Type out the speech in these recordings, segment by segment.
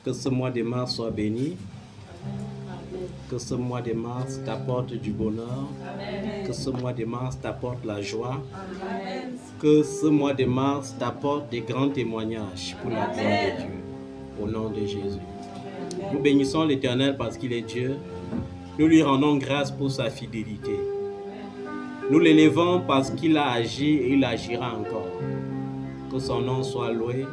Que ce mois de mars soit béni. Que ce mois de mars t'apporte du bonheur. Que ce mois de mars t'apporte la joie. Que ce mois de mars t'apporte des grands témoignages pour la gloire de Dieu. Au nom de Jésus. Nous bénissons l'Éternel parce qu'il est Dieu. Nous lui rendons grâce pour sa fidélité. Nous l'élevons parce qu'il a agi et il agira encore. Que son nom soit loué,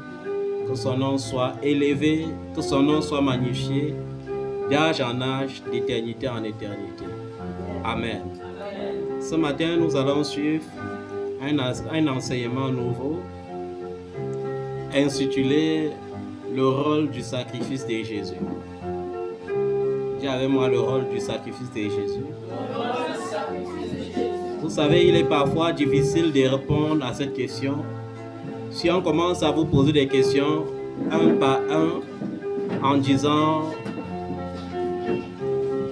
que son nom soit élevé, que son nom soit magnifié, d'âge en âge, d'éternité en éternité. Amen. Ce matin, nous allons suivre un enseignement nouveau intitulé « Le rôle du sacrifice de Jésus ». Dis avec moi le rôle du sacrifice de Jésus. Vous savez, il est parfois difficile de répondre à cette question. Si on commence à vous poser des questions un par un, en disant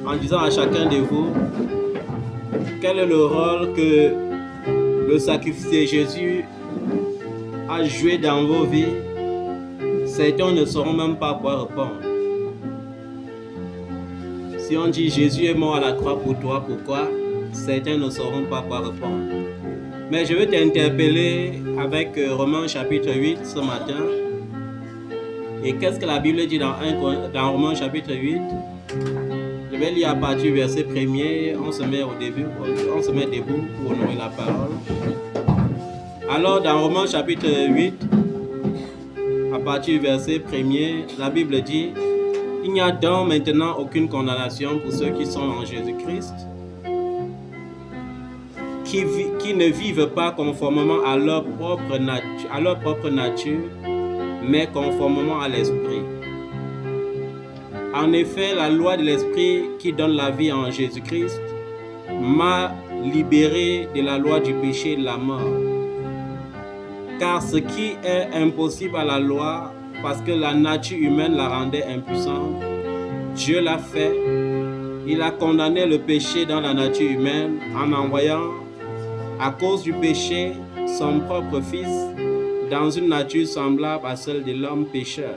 à chacun de vous quel est le rôle que le sacrifice de Jésus a joué dans vos vies, certains ne sauront même pas quoi répondre. Si on dit Jésus est mort à la croix pour toi, pourquoi? Certains ne sauront pas quoi répondre. Mais je vais t'interpeller avec Romains chapitre 8 ce matin. Et qu'est-ce que la Bible dit dans Romains chapitre 8? Je vais lire à partir du verset 1er. On se met au début, on se met debout pour honorer la parole. Alors dans Romains chapitre 8, à partir du verset 1er, la Bible dit: il n'y a donc maintenant aucune condamnation pour ceux qui sont en Jésus-Christ, qui ne vivent pas conformément à leur propre nature, mais conformément à l'Esprit. En effet, la loi de l'Esprit qui donne la vie en Jésus-Christ m'a libéré de la loi du péché et de la mort. Car ce qui est impossible à la loi, parce que la nature humaine la rendait impuissante, Dieu l'a fait. Il a condamné le péché dans la nature humaine en envoyant, à cause du péché, son propre Fils dans une nature semblable à celle de l'homme pécheur.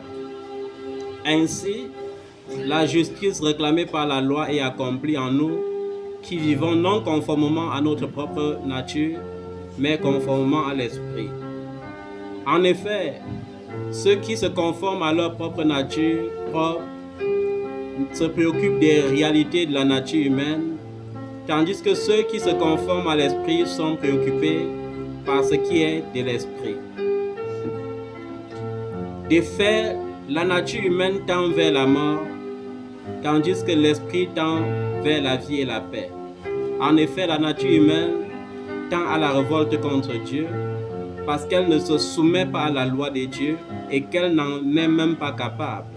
Ainsi, la justice réclamée par la loi est accomplie en nous, qui vivons non conformément à notre propre nature, mais conformément à l'Esprit. En effet, ceux qui se conforment à leur propre nature propre se préoccupent des réalités de la nature humaine, tandis que ceux qui se conforment à l'Esprit sont préoccupés par ce qui est de l'Esprit. De fait, la nature humaine tend vers la mort, tandis que l'Esprit tend vers la vie et la paix. En effet, la nature humaine tend à la révolte contre Dieu, parce qu'elle ne se soumet pas à la loi de Dieu et qu'elle n'en est même pas capable.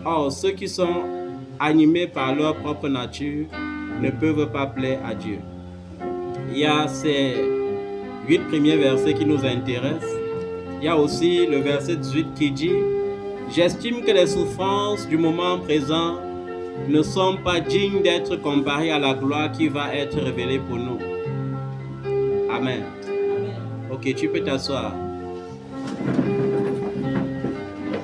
Or, ceux qui sont animés par leur propre nature ne peuvent pas plaire à Dieu. Il y a ces 8 premiers versets qui nous intéressent. Il y a aussi le verset 18 qui dit: j'estime que les souffrances du moment présent ne sont pas dignes d'être comparées à la gloire qui va être révélée pour nous. Amen. Ok, tu peux t'asseoir.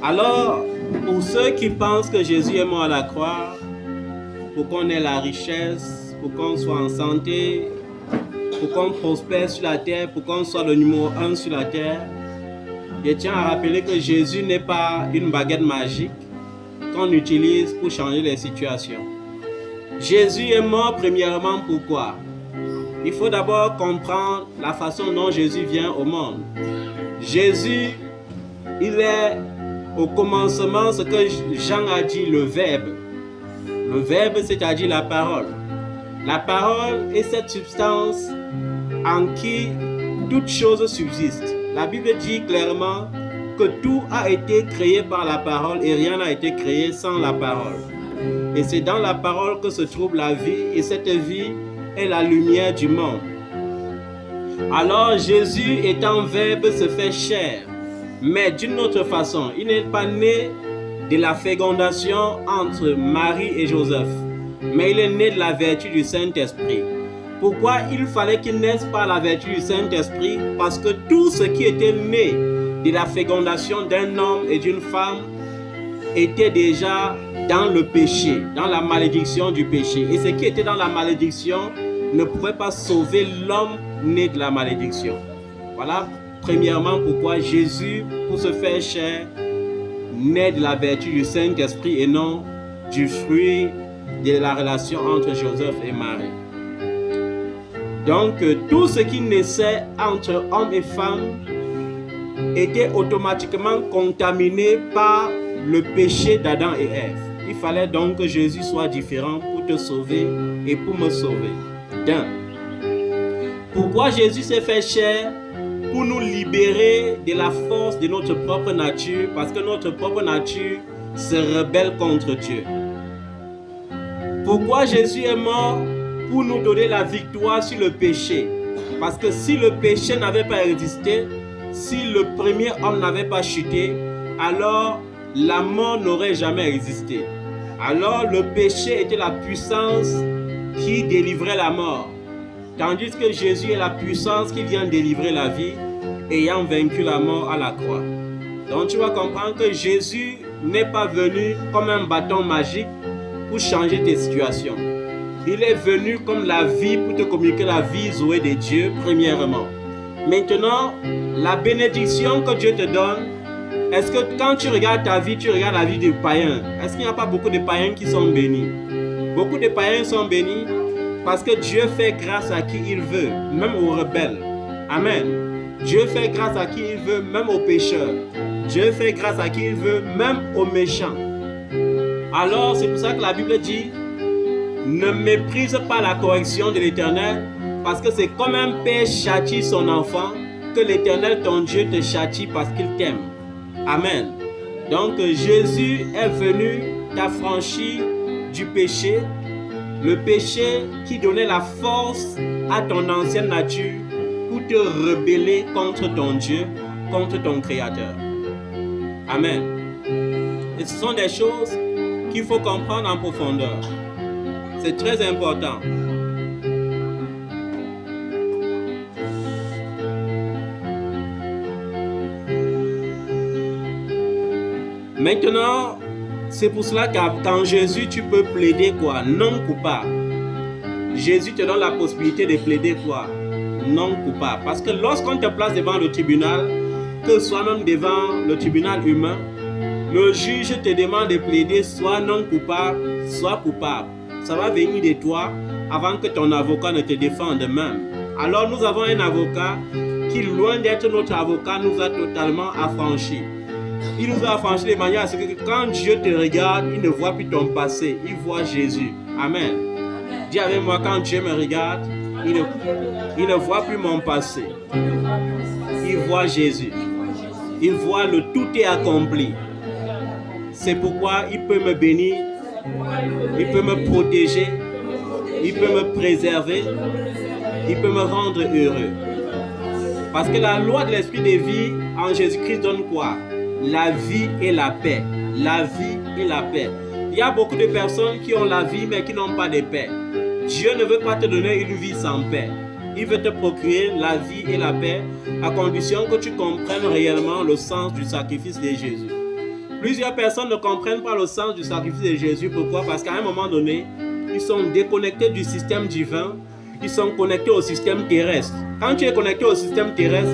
Alors, pour ceux qui pensent que Jésus est mort à la croix, pour qu'on ait la richesse, pour qu'on soit en santé, pour qu'on prospère sur la terre, pour qu'on soit le numéro 1 sur la terre, je tiens à rappeler que Jésus n'est pas une baguette magique qu'on utilise pour changer les situations. Jésus est mort premièrement pourquoi? Il faut d'abord comprendre la façon dont Jésus vient au monde. Jésus, il est au commencement ce que Jean a dit, le Verbe. Le Verbe, c'est-à-dire la parole. La parole est cette substance en qui toute chose subsiste. La Bible dit clairement que tout a été créé par la parole et rien n'a été créé sans la parole. Et c'est dans la parole que se trouve la vie, et cette vie est la lumière du monde. Alors Jésus étant Verbe se fait chair, mais d'une autre façon. Il n'est pas né de la fécondation entre Marie et Joseph, mais il est né de la vertu du Saint-Esprit. Pourquoi il fallait qu'il naisse par la vertu du Saint-Esprit? Parce que tout ce qui était né de la fécondation d'un homme et d'une femme était déjà dans le péché, dans la malédiction du péché. Et ce qui était dans la malédiction ne pouvait pas sauver l'homme né de la malédiction. Voilà, premièrement, pourquoi Jésus, pour se faire chair, naît de la vertu du Saint-Esprit et non du fruit de la relation entre Joseph et Marie. Donc, tout ce qui naissait entre hommes et femmes était automatiquement contaminé par le péché d'Adam et Ève. Il fallait donc que Jésus soit différent pour te sauver et pour me sauver. D'un. Pourquoi Jésus s'est fait chair? Pour nous libérer de la force de notre propre nature, parce que notre propre nature se rebelle contre Dieu. Pourquoi Jésus est mort? Pour nous donner la victoire sur le péché. Parce que si le péché n'avait pas existé, si le premier homme n'avait pas chuté, alors la mort n'aurait jamais existé. Alors le péché était la puissance qui délivrait la mort. Tandis que Jésus est la puissance qui vient délivrer la vie, ayant vaincu la mort à la croix. Donc tu vas comprendre que Jésus n'est pas venu comme un bâton magique pour changer tes situations. Il est venu comme la vie pour te communiquer la vie Zoé de Dieu, premièrement. Maintenant, la bénédiction que Dieu te donne, est-ce que quand tu regardes ta vie, tu regardes la vie des païens? Est-ce qu'il n'y a pas beaucoup de païens qui sont bénis? Beaucoup de païens sont bénis parce que Dieu fait grâce à qui il veut, même aux rebelles. Amen. Dieu fait grâce à qui il veut, même aux pécheurs. Dieu fait grâce à qui il veut, même aux méchants. Alors, c'est pour ça que la Bible dit, ne méprise pas la correction de l'Éternel, parce que c'est comme un père châtie son enfant, que l'Éternel, ton Dieu, te châtie parce qu'il t'aime. Amen. Donc, Jésus est venu t'affranchir du péché, le péché qui donnait la force à ton ancienne nature pour te rebeller contre ton Dieu, contre ton Créateur. Amen. Et ce sont des choses qu'il faut comprendre en profondeur. C'est très important. Maintenant, c'est pour cela qu'en Jésus, tu peux plaider quoi? Non coupable. Jésus te donne la possibilité de plaider quoi? Non coupable. Parce que lorsqu'on te place devant le tribunal, que ce soit même devant le tribunal humain, le juge te demande de plaider soit non coupable, soit coupable. Ça va venir de toi avant que ton avocat ne te défende même. Alors nous avons un avocat qui, loin d'être notre avocat, nous a totalement affranchis. Il nous a affranchis de manière à ce que quand Dieu te regarde, il ne voit plus ton passé, il voit Jésus. Amen. Dis avec moi, quand Dieu me regarde, il ne voit plus mon passé. Il voit Jésus. Il voit le tout est accompli. C'est pourquoi il peut me bénir, il peut me protéger, il peut me préserver, il peut me rendre heureux. Parce que la loi de l'esprit de vie en Jésus-Christ donne quoi? La vie et la paix. La vie et la paix. Il y a beaucoup de personnes qui ont la vie mais qui n'ont pas de paix. Dieu ne veut pas te donner une vie sans paix. Il veut te procurer la vie et la paix à condition que tu comprennes réellement le sens du sacrifice de Jésus. Plusieurs personnes ne comprennent pas le sens du sacrifice de Jésus. Pourquoi? Parce qu'à un moment donné, ils sont déconnectés du système divin. Ils sont connectés au système terrestre. Quand tu es connecté au système terrestre,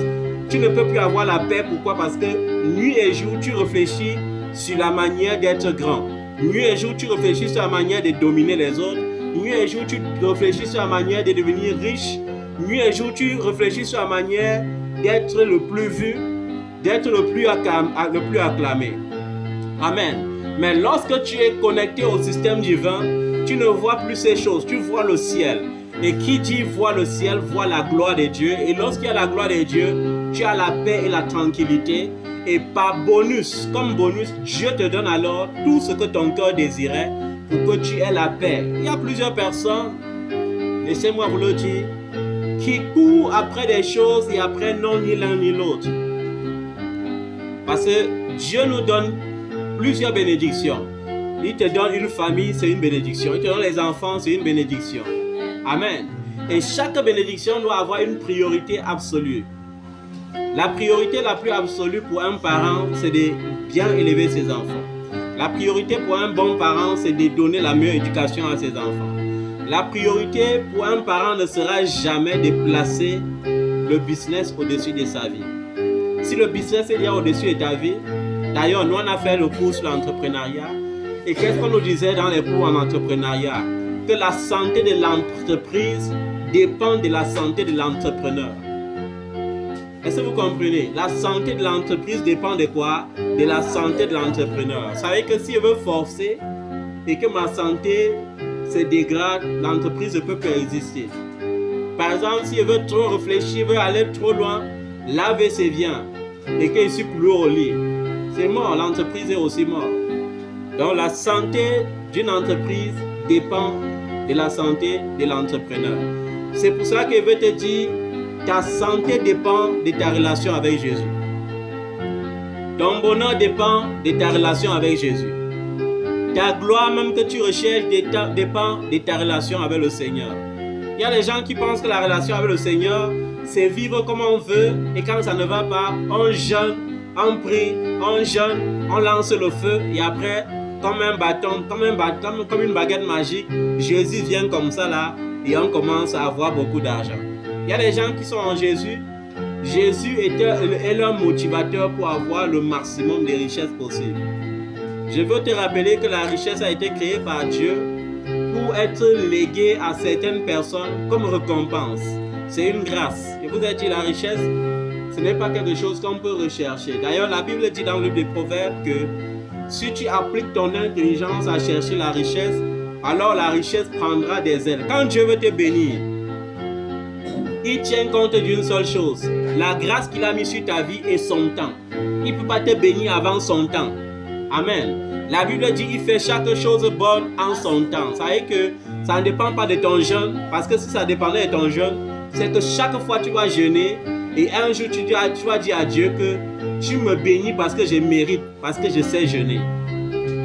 tu ne peux plus avoir la paix. Pourquoi? Parce que nuit et jour, tu réfléchis sur la manière d'être grand. Nuit et jour, tu réfléchis sur la manière de dominer les autres. Nuit et jour, tu réfléchis sur la manière de devenir riche. Nuit et jour, tu réfléchis sur la manière d'être le plus vu, d'être le plus acclamé. Amen. Mais lorsque tu es connecté au système divin, tu ne vois plus ces choses, tu vois le ciel. Et qui dit voit le ciel, voit la gloire de Dieu. Et lorsqu'il y a la gloire de Dieu, tu as la paix et la tranquillité. Et par bonus, comme bonus, Dieu te donne alors tout ce que ton cœur désirait pour que tu aies la paix. Il y a plusieurs personnes, laissez-moi vous le dire, qui courent après des choses et après non ni l'un ni l'autre. Parce que Dieu nous donne plusieurs bénédictions. Il te donne une famille, c'est une bénédiction. Il te donne les enfants, c'est une bénédiction. Amen. Et chaque bénédiction doit avoir une priorité absolue. La priorité la plus absolue pour un parent, c'est de bien élever ses enfants. La priorité pour un bon parent, c'est de donner la meilleure éducation à ses enfants. La priorité pour un parent ne sera jamais de placer le business au-dessus de sa vie. Si le business est déjà au-dessus de ta vie, d'ailleurs, nous on a fait le cours sur l'entrepreneuriat. Et qu'est-ce qu'on nous disait dans les cours en entrepreneuriat? Que la santé de l'entreprise dépend de la santé de l'entrepreneur. Est-ce que vous comprenez? La santé de l'entreprise dépend de quoi? De la santé de l'entrepreneur. Vous savez que si je veux forcer et que ma santé se dégrade, l'entreprise ne peut pas exister. Par exemple, si je veux trop réfléchir, je veux aller trop loin, l'AVC vient et que je suis plus au lit, c'est mort, l'entreprise est aussi morte. Donc la santé d'une entreprise dépend de la santé de l'entrepreneur. C'est pour ça que je veux te dire, ta santé dépend de ta relation avec Jésus. Ton bonheur dépend de ta relation avec Jésus. Ta gloire même que tu recherches dépend de ta relation avec le Seigneur. Il y a des gens qui pensent que la relation avec le Seigneur, c'est vivre comme on veut, et quand ça ne va pas, on jeûne, on prie, on jeûne, on lance le feu, et après, comme un bâton, comme une baguette magique, Jésus vient comme ça là, et on commence à avoir beaucoup d'argent. Il y a des gens qui sont en Jésus. Jésus est leur motivateur pour avoir le maximum de richesses possibles. Je veux te rappeler que la richesse a été créée par Dieu pour être léguée à certaines personnes comme récompense. C'est une grâce. Et vous avez dit, la richesse, ce n'est pas quelque chose qu'on peut rechercher. D'ailleurs, la Bible dit dans le livre des Proverbes que si tu appliques ton intelligence à chercher la richesse, alors la richesse prendra des ailes. Quand Dieu veut te bénir, il tient compte d'une seule chose, la grâce qu'il a mise sur ta vie et son temps. Il ne peut pas te bénir avant son temps. Amen. La Bible dit qu'il fait chaque chose bonne en son temps. Ça veut dire que ça ne dépend pas de ton jeûne, parce que si ça dépendait de ton jeûne, c'est que chaque fois tu vas jeûner et un jour tu vas dire à Dieu que tu me bénis parce que je mérite, parce que je sais jeûner.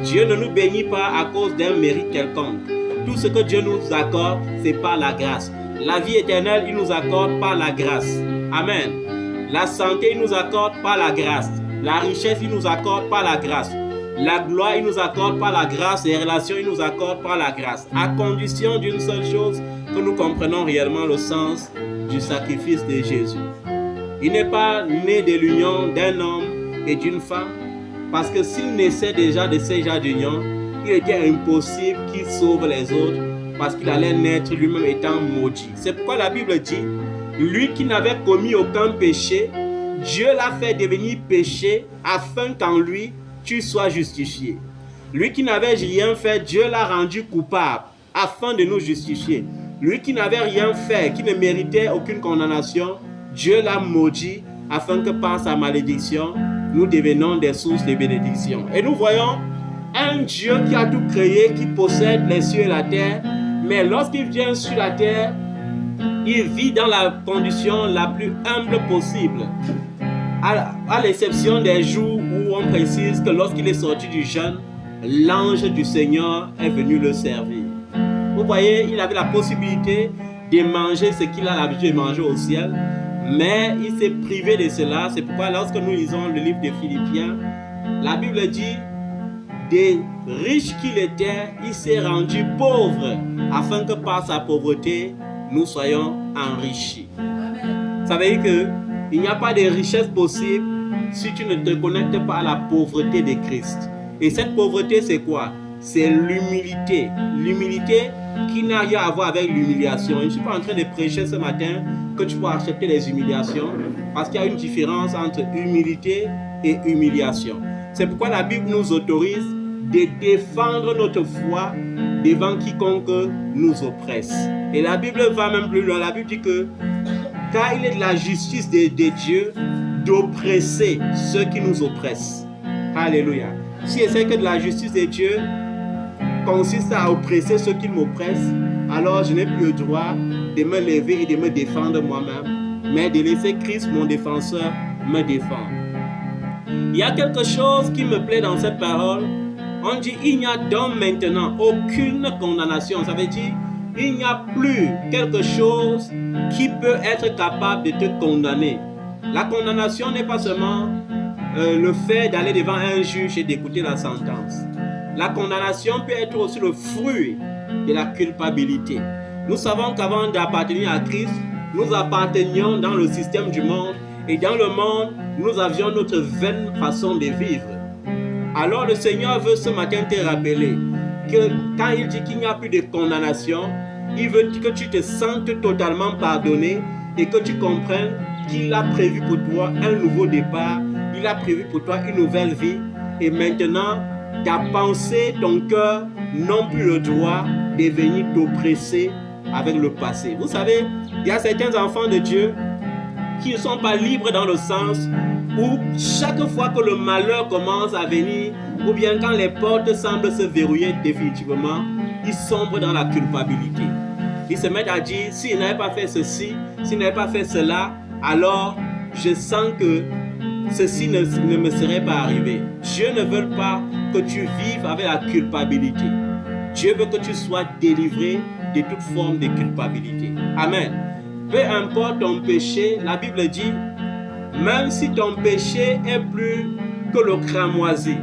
Dieu ne nous bénit pas à cause d'un mérite quelconque. Tout ce que Dieu nous accorde, c'est par la grâce. La vie éternelle, il nous accorde par la grâce. Amen. La santé, il nous accorde par la grâce. La richesse, il nous accorde par la grâce. La gloire, il nous accorde par la grâce. Les relations, il nous accorde par la grâce. À condition d'une seule chose, que nous comprenons réellement le sens du sacrifice de Jésus. Il n'est pas né de l'union d'un homme et d'une femme, parce que s'il naissait déjà de ces genres d'union, il était impossible qu'il sauve les autres, parce qu'il allait naître lui-même étant maudit. C'est pourquoi la Bible dit, lui qui n'avait commis aucun péché, Dieu l'a fait devenir péché afin qu'en lui, tu sois justifié. Lui qui n'avait rien fait, Dieu l'a rendu coupable afin de nous justifier. Lui qui n'avait rien fait, qui ne méritait aucune condamnation, Dieu l'a maudit afin que par sa malédiction, nous devenions des sources de bénédiction. Et nous voyons un Dieu qui a tout créé, qui possède les cieux et la terre, mais lorsqu'il vient sur la terre, il vit dans la condition la plus humble possible. À l'exception des jours où on précise que lorsqu'il est sorti du jeûne, l'ange du Seigneur est venu le servir. Vous voyez, il avait la possibilité de manger ce qu'il a l'habitude de manger au ciel, mais il s'est privé de cela. C'est pourquoi lorsque nous lisons le livre de Philippiens, la Bible dit, des riches qu'il était, il s'est rendu pauvre, afin que par sa pauvreté, nous soyons enrichis. Ça veut dire qu'il n'y a pas de richesse possible si tu ne te connectes pas à la pauvreté de Christ. Et cette pauvreté, c'est quoi? C'est l'humilité. L'humilité qui n'a rien à voir avec l'humiliation. Je ne suis pas en train de prêcher ce matin que tu vas accepter les humiliations, parce qu'il y a une différence entre humilité et humiliation. C'est pourquoi la Bible nous autorise de défendre notre foi devant quiconque nous oppresse. Et la Bible va même plus loin. La Bible dit que car il est de la justice de Dieu d'oppresser ceux qui nous oppressent. Alléluia. Si c'est que de la justice de Dieu consiste à oppresser ceux qui m'oppressent, alors je n'ai plus le droit de me lever et de me défendre moi-même, mais de laisser Christ, mon défenseur, me défendre. Il y a quelque chose qui me plaît dans cette parole. On dit, il n'y a donc maintenant aucune condamnation. Ça veut dire, il n'y a plus quelque chose qui peut être capable de te condamner. La condamnation n'est pas seulement le fait d'aller devant un juge et d'écouter la sentence. La condamnation peut être aussi le fruit de la culpabilité. Nous savons qu'avant d'appartenir à Christ, nous appartenions dans le système du monde et dans le monde, nous avions notre vaine façon de vivre. Alors le Seigneur veut ce matin te rappeler que quand il dit qu'il n'y a plus de condamnation, il veut que tu te sentes totalement pardonné et que tu comprennes qu'il a prévu pour toi un nouveau départ, il a prévu pour toi une nouvelle vie et maintenant ta pensée, ton cœur n'ont plus le droit de venir t'oppresser avec le passé. Vous savez, il y a certains enfants de Dieu qui ne sont pas libres dans le sens où chaque fois que le malheur commence à venir ou bien quand les portes semblent se verrouiller définitivement, ils sombrent dans la culpabilité. Ils se mettent à dire, s'ils n'avaient pas fait ceci, s'ils n'avaient pas fait cela, alors je sens que ceci ne me serait pas arrivé. Dieu ne veut pas que tu vives avec la culpabilité. Dieu veut que tu sois délivré de toute forme de culpabilité. Amen. Peu importe ton péché, la Bible dit, même si ton péché est plus que le cramoisi,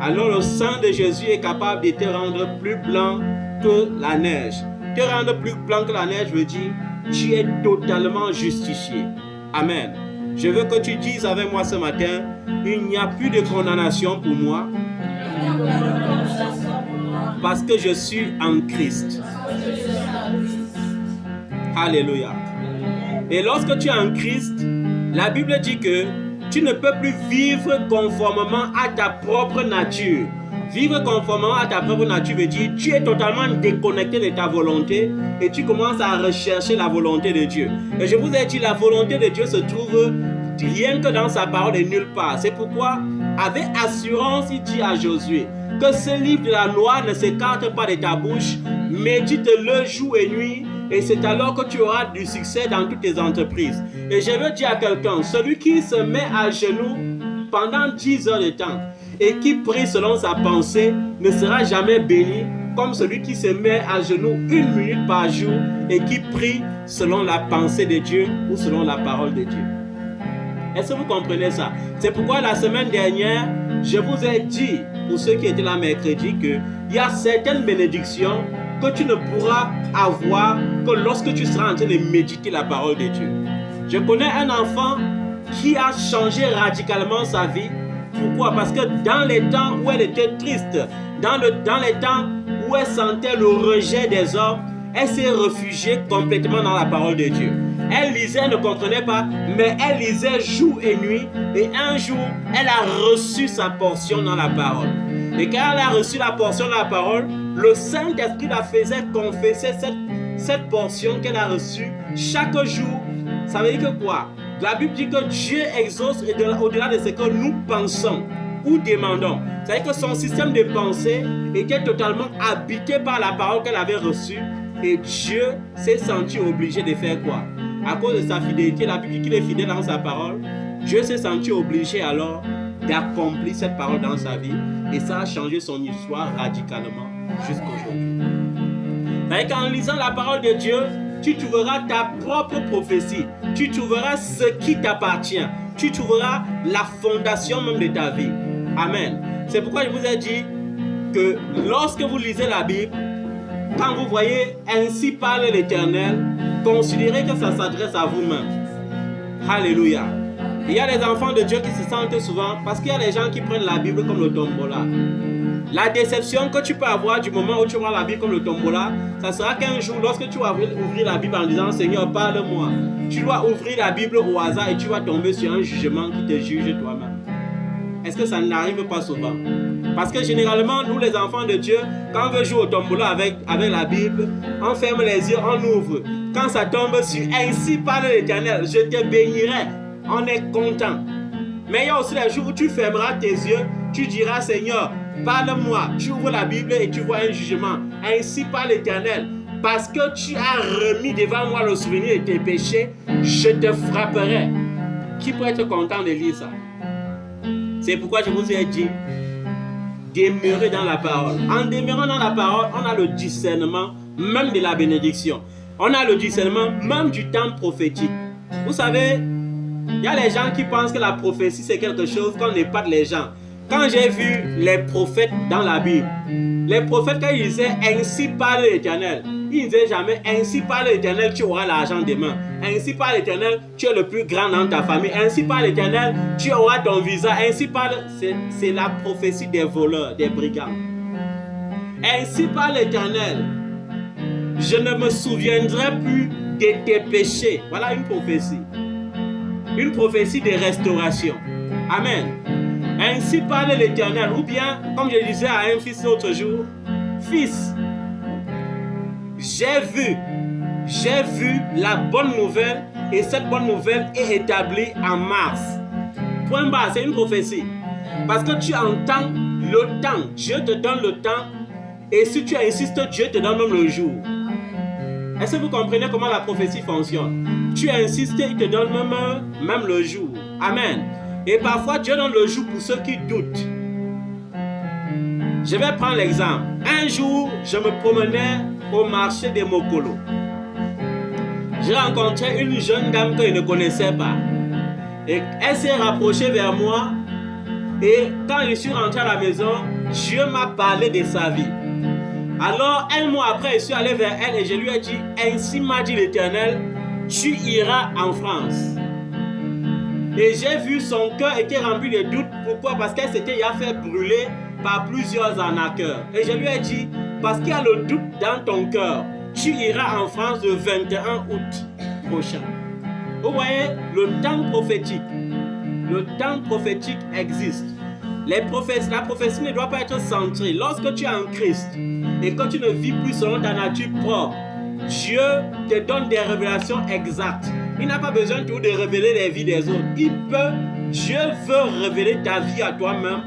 alors le sang de Jésus est capable de te rendre plus blanc que la neige. Te rendre plus blanc que la neige veut dire, tu es totalement justifié. Amen. Je veux que tu dises avec moi ce matin, il n'y a plus de condamnation pour moi parce que je suis en Christ. Alléluia. Et lorsque tu es en Christ, la Bible dit que tu ne peux plus vivre conformément à ta propre nature. Vivre conformément à ta propre nature veut dire tu es totalement déconnecté de ta volonté et tu commences à rechercher la volonté de Dieu. Et je vous ai dit, la volonté de Dieu se trouve rien que dans sa parole et nulle part. C'est pourquoi, avec assurance, il dit à Josué que ce livre de la loi ne s'écarte pas de ta bouche, médite-le jour et nuit, et c'est alors que tu auras du succès dans toutes tes entreprises. Et je veux dire à quelqu'un, celui qui se met à genoux pendant 10 heures de temps et qui prie selon sa pensée ne sera jamais béni comme celui qui se met à genoux 1 minute par jour et qui prie selon la pensée de Dieu ou selon la parole de Dieu. Est-ce que vous comprenez ça? C'est pourquoi la semaine dernière, je vous ai dit, pour ceux qui étaient là mercredi, qu'il y a certaines bénédictions que tu ne pourras avoir que lorsque tu seras en train de méditer la parole de Dieu. Je connais un enfant qui a changé radicalement sa vie. Pourquoi? Parce que dans les temps où elle était triste, dans les temps où elle sentait le rejet des hommes, elle s'est réfugiée complètement dans la parole de Dieu. Elle lisait, elle ne comprenait pas, mais elle lisait jour et nuit. Et un jour, elle a reçu sa portion dans la parole. Et quand elle a reçu la portion dans la parole, le Saint-Esprit la faisait confesser cette portion qu'elle a reçue chaque jour. Ça veut dire que quoi? La Bible dit que Dieu exauce au-delà de ce que nous pensons ou demandons. C'est-à-dire que son système de pensée était totalement habité par la parole qu'elle avait reçue. Et Dieu s'est senti obligé de faire quoi? À cause de sa fidélité, la Bible dit qu'il est fidèle dans sa parole. Dieu s'est senti obligé alors d'accomplir cette parole dans sa vie. Et ça a changé son histoire radicalement jusqu'à aujourd'hui. C'est-à-dire qu'en lisant la parole de Dieu, tu trouveras ta propre prophétie. Tu trouveras ce qui t'appartient. Tu trouveras la fondation même de ta vie. Amen. C'est pourquoi je vous ai dit que lorsque vous lisez la Bible, quand vous voyez « Ainsi parle l'Éternel », considérez que ça s'adresse à vous-même. Alléluia. Il y a des enfants de Dieu qui se sentent souvent, parce qu'il y a des gens qui prennent la Bible comme le tombola. La déception que tu peux avoir du moment où tu vois la Bible comme le tombola, ça sera qu'un jour, lorsque tu vas ouvrir la Bible en disant « Seigneur, parle-moi », tu dois ouvrir la Bible au hasard et tu vas tomber sur un jugement qui te juge toi-même. Est-ce que ça n'arrive pas souvent? Parce que généralement, nous les enfants de Dieu, quand on veut jouer au tombola avec la Bible, on ferme les yeux, on ouvre. Quand ça tombe sur « Ainsi parle l'Éternel, je te bénirai », on est content. Mais il y a aussi les jours où tu fermeras tes yeux, tu diras « Seigneur, parle-moi ». Tu ouvres la Bible et tu vois un jugement. « Ainsi parle l'Éternel, parce que tu as remis devant moi le souvenir de tes péchés, je te frapperai. » Qui peut être content de lire ça? C'est pourquoi je vous ai dit, demeurer dans la parole. En demeurant dans la parole, on a le discernement même de la bénédiction. On a le discernement même du temps prophétique. Vous savez, Il y a les gens qui pensent que la prophétie c'est quelque chose qu'on n'épate les gens. Quand j'ai vu les prophètes dans la Bible, les prophètes quand ils disaient ainsi parle l'Éternel, ils ne disaient jamais ainsi parle l'Éternel, tu auras l'argent demain. Ainsi parle l'Éternel, tu es le plus grand dans ta famille. Ainsi parle l'Éternel, tu auras ton visa. Ainsi parle, c'est la prophétie des voleurs, des brigands. Ainsi parle l'Éternel, je ne me souviendrai plus de tes péchés. Voilà une prophétie. Une prophétie de restauration. Amen. Ainsi parle l'Éternel. Ou bien, comme je disais à un fils l'autre jour, fils, j'ai vu la bonne nouvelle et cette bonne nouvelle est établie en mars. Point barre, c'est une prophétie. Parce que tu entends le temps. Dieu te donne le temps et si tu insistes, Dieu te donne même le jour. Est-ce que vous comprenez comment la prophétie fonctionne? Tu insistes, il te donne même le jour. Amen. Et parfois, Dieu donne le jour pour ceux qui doutent. Je vais prendre l'exemple. Un jour, je me promenais au marché des Mokolo. J'ai rencontré une jeune dame que je ne connaissais pas. Et elle s'est rapprochée vers moi. Et quand je suis rentré à la maison, Dieu m'a parlé de sa vie. Alors, un mois après, je suis allé vers elle et je lui ai dit, ainsi m'a dit l'Éternel, tu iras en France. Et j'ai vu son cœur était rempli de doutes. Pourquoi? Parce qu'elle s'était fait brûler par plusieurs arnaqueurs. Et je lui ai dit, parce qu'il y a le doute dans ton cœur, tu iras en France le 21 août prochain. Vous voyez, le temps prophétique existe. La prophétie ne doit pas être centrée. Lorsque tu es en Christ et que tu ne vis plus selon ta nature propre, Dieu te donne des révélations exactes. Il n'a pas besoin de révéler les vies des autres. Dieu veut révéler ta vie à toi-même.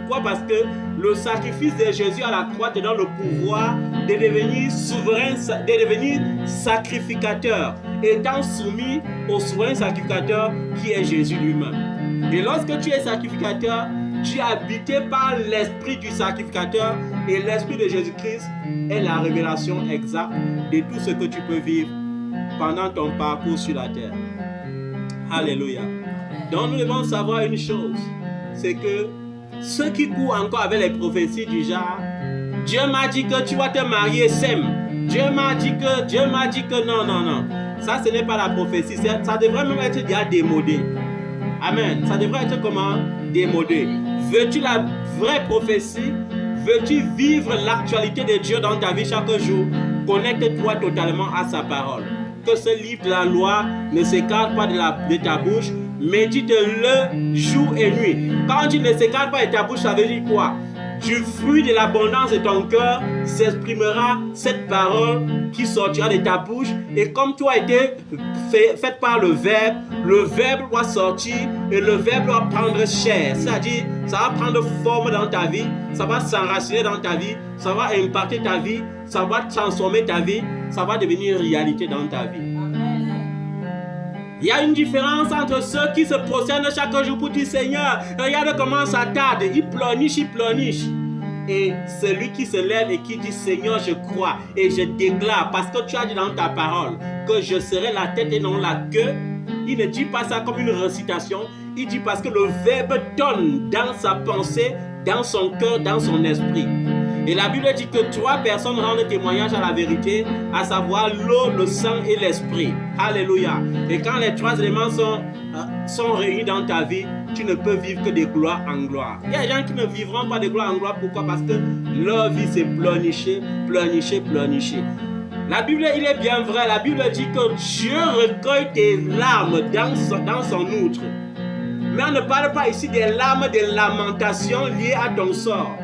Pourquoi? Parce que le sacrifice de Jésus à la croix te donne le pouvoir de devenir souverain, de devenir sacrificateur, étant soumis au souverain sacrificateur qui est Jésus lui-même. Et lorsque tu es sacrificateur, tu es habité par l'esprit du sacrificateur et l'esprit de Jésus-Christ est la révélation exacte de tout ce que tu peux vivre pendant ton parcours sur la terre. Alléluia. Donc nous devons savoir une chose, c'est que ceux qui courent encore avec les prophéties du genre, Dieu m'a dit que tu vas te marier, sème. Dieu m'a dit que non. Ça, ce n'est pas la prophétie. Ça devrait même être déjà démodé. Amen. Ça devrait être comment? Démodé. Veux-tu la vraie prophétie? Veux-tu vivre l'actualité de Dieu dans ta vie chaque jour? Connecte-toi totalement à sa parole. Que ce livre de la loi ne s'écarte pas de ta bouche. Médite-le jour et nuit. Quand tu ne s'écarte pas de ta bouche, ça veut dire quoi? Du fruit de l'abondance de ton cœur s'exprimera cette parole qui sortira de ta bouche. Et comme tu as été fait par le verbe doit sortir et le verbe doit prendre chair. C'est-à-dire, ça va prendre forme dans ta vie, ça va s'enraciner dans ta vie, ça va impacter ta vie, ça va transformer ta vie, ça va devenir réalité dans ta vie. Il y a une différence entre ceux qui se prosternent chaque jour pour dire Seigneur, regarde comment ça tarde, il pleurniche. Et celui qui se lève et qui dit Seigneur, je crois et je déclare parce que tu as dit dans ta parole que je serai la tête et non la queue. Il ne dit pas ça comme une récitation, il dit parce que le verbe donne dans sa pensée, dans son cœur, dans son esprit. Et la Bible dit que 3 personnes rendent témoignage à la vérité, à savoir l'eau, le sang et l'esprit. Alléluia. Et quand les 3 éléments sont réunis dans ta vie, tu ne peux vivre que de gloire en gloire. Il y a des gens qui ne vivront pas de gloire en gloire. Pourquoi? Parce que leur vie c'est pleurnicher. La Bible, il est bien vrai. La Bible dit que Dieu recueille tes larmes dans son outre. Mais on ne parle pas ici des larmes de lamentation liées à ton sort.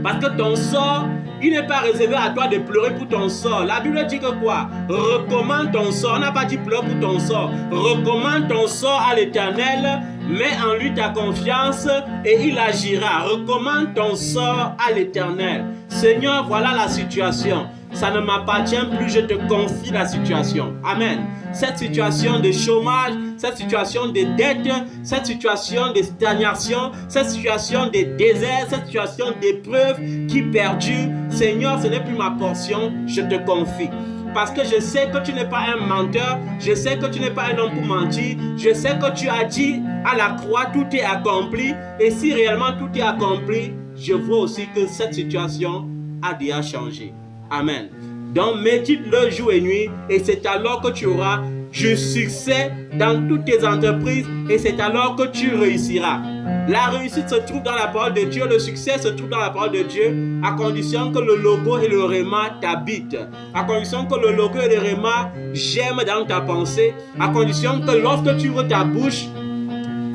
Parce que ton sort, il n'est pas réservé à toi de pleurer pour ton sort. La Bible dit que quoi? Recommande ton sort. On n'a pas dit pleure pour ton sort. Recommande ton sort à l'Éternel. Mets en lui ta confiance et il agira. Recommande ton sort à l'Éternel. Seigneur, voilà la situation. Ça ne m'appartient plus, je te confie la situation. Amen. Cette situation de chômage, cette situation de dette, cette situation de stagnation, cette situation de désert, cette situation d'épreuve qui perdure. Seigneur, ce n'est plus ma portion, je te confie. parce que je sais que tu n'es pas un menteur, je sais que tu n'es pas un homme pour mentir, je sais que tu as dit à la croix, tout est accompli, et si réellement tout est accompli, je vois aussi que cette situation a déjà changé. Amen. Donc médite-le jour et nuit, et c'est alors que tu auras du succès dans toutes tes entreprises, et c'est alors que tu réussiras. La réussite se trouve dans la parole de Dieu, le succès se trouve dans la parole de Dieu, à condition que le logo et le réma t'habitent, à condition que le logo et le réma germent dans ta pensée, à condition que lorsque tu ouvres ta bouche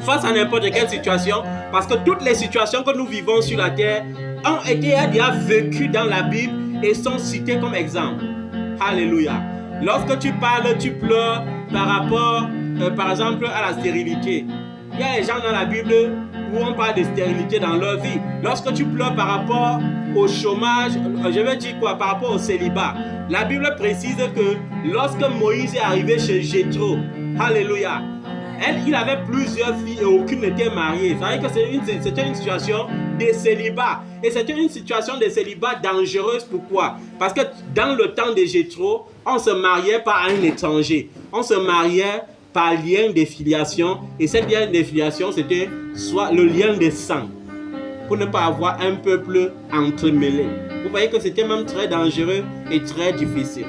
face à n'importe quelle situation, parce que toutes les situations que nous vivons sur la terre ont été déjà vécues dans la Bible et sont citées comme exemple. Alléluia. Lorsque tu parles, tu pleures par rapport, par exemple, à la stérilité. Il y a des gens dans la Bible où on parle de stérilité dans leur vie. Lorsque tu pleures par rapport au chômage, je veux dire quoi, par rapport au célibat. La Bible précise que lorsque Moïse est arrivé chez Jéthro, alléluia, il avait plusieurs filles et aucune n'était mariée. Ça veut dire que c'était une situation de célibat. Et c'était une situation de célibat dangereuse. Pourquoi? Parce que dans le temps de Jéthro, on se mariait par un étranger. On se mariait par lien de filiation. Et cette lien de filiation, c'était soit le lien de sang, pour ne pas avoir un peuple entremêlé. Vous voyez que c'était même très dangereux et très difficile.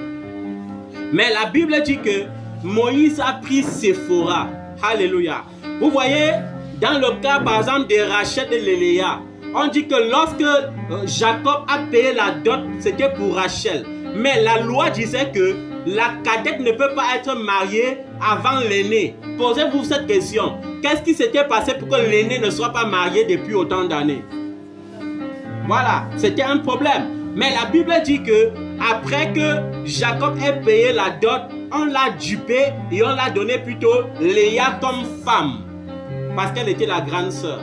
Mais la Bible dit que Moïse a pris Séphora. Alléluia. Vous voyez, dans le cas par exemple de Rachel et de Léa, on dit que lorsque Jacob a payé la dot, c'était pour Rachel. Mais la loi disait que la cadette ne peut pas être mariée avant l'aîné. Posez-vous cette question. Qu'est-ce qui s'était passé pour que l'aîné ne soit pas marié depuis autant d'années? Voilà, c'était un problème. Mais la Bible dit que après que Jacob ait payé la dot, on l'a dupé et on l'a donné plutôt Léa comme femme. Parce qu'elle était la grande sœur.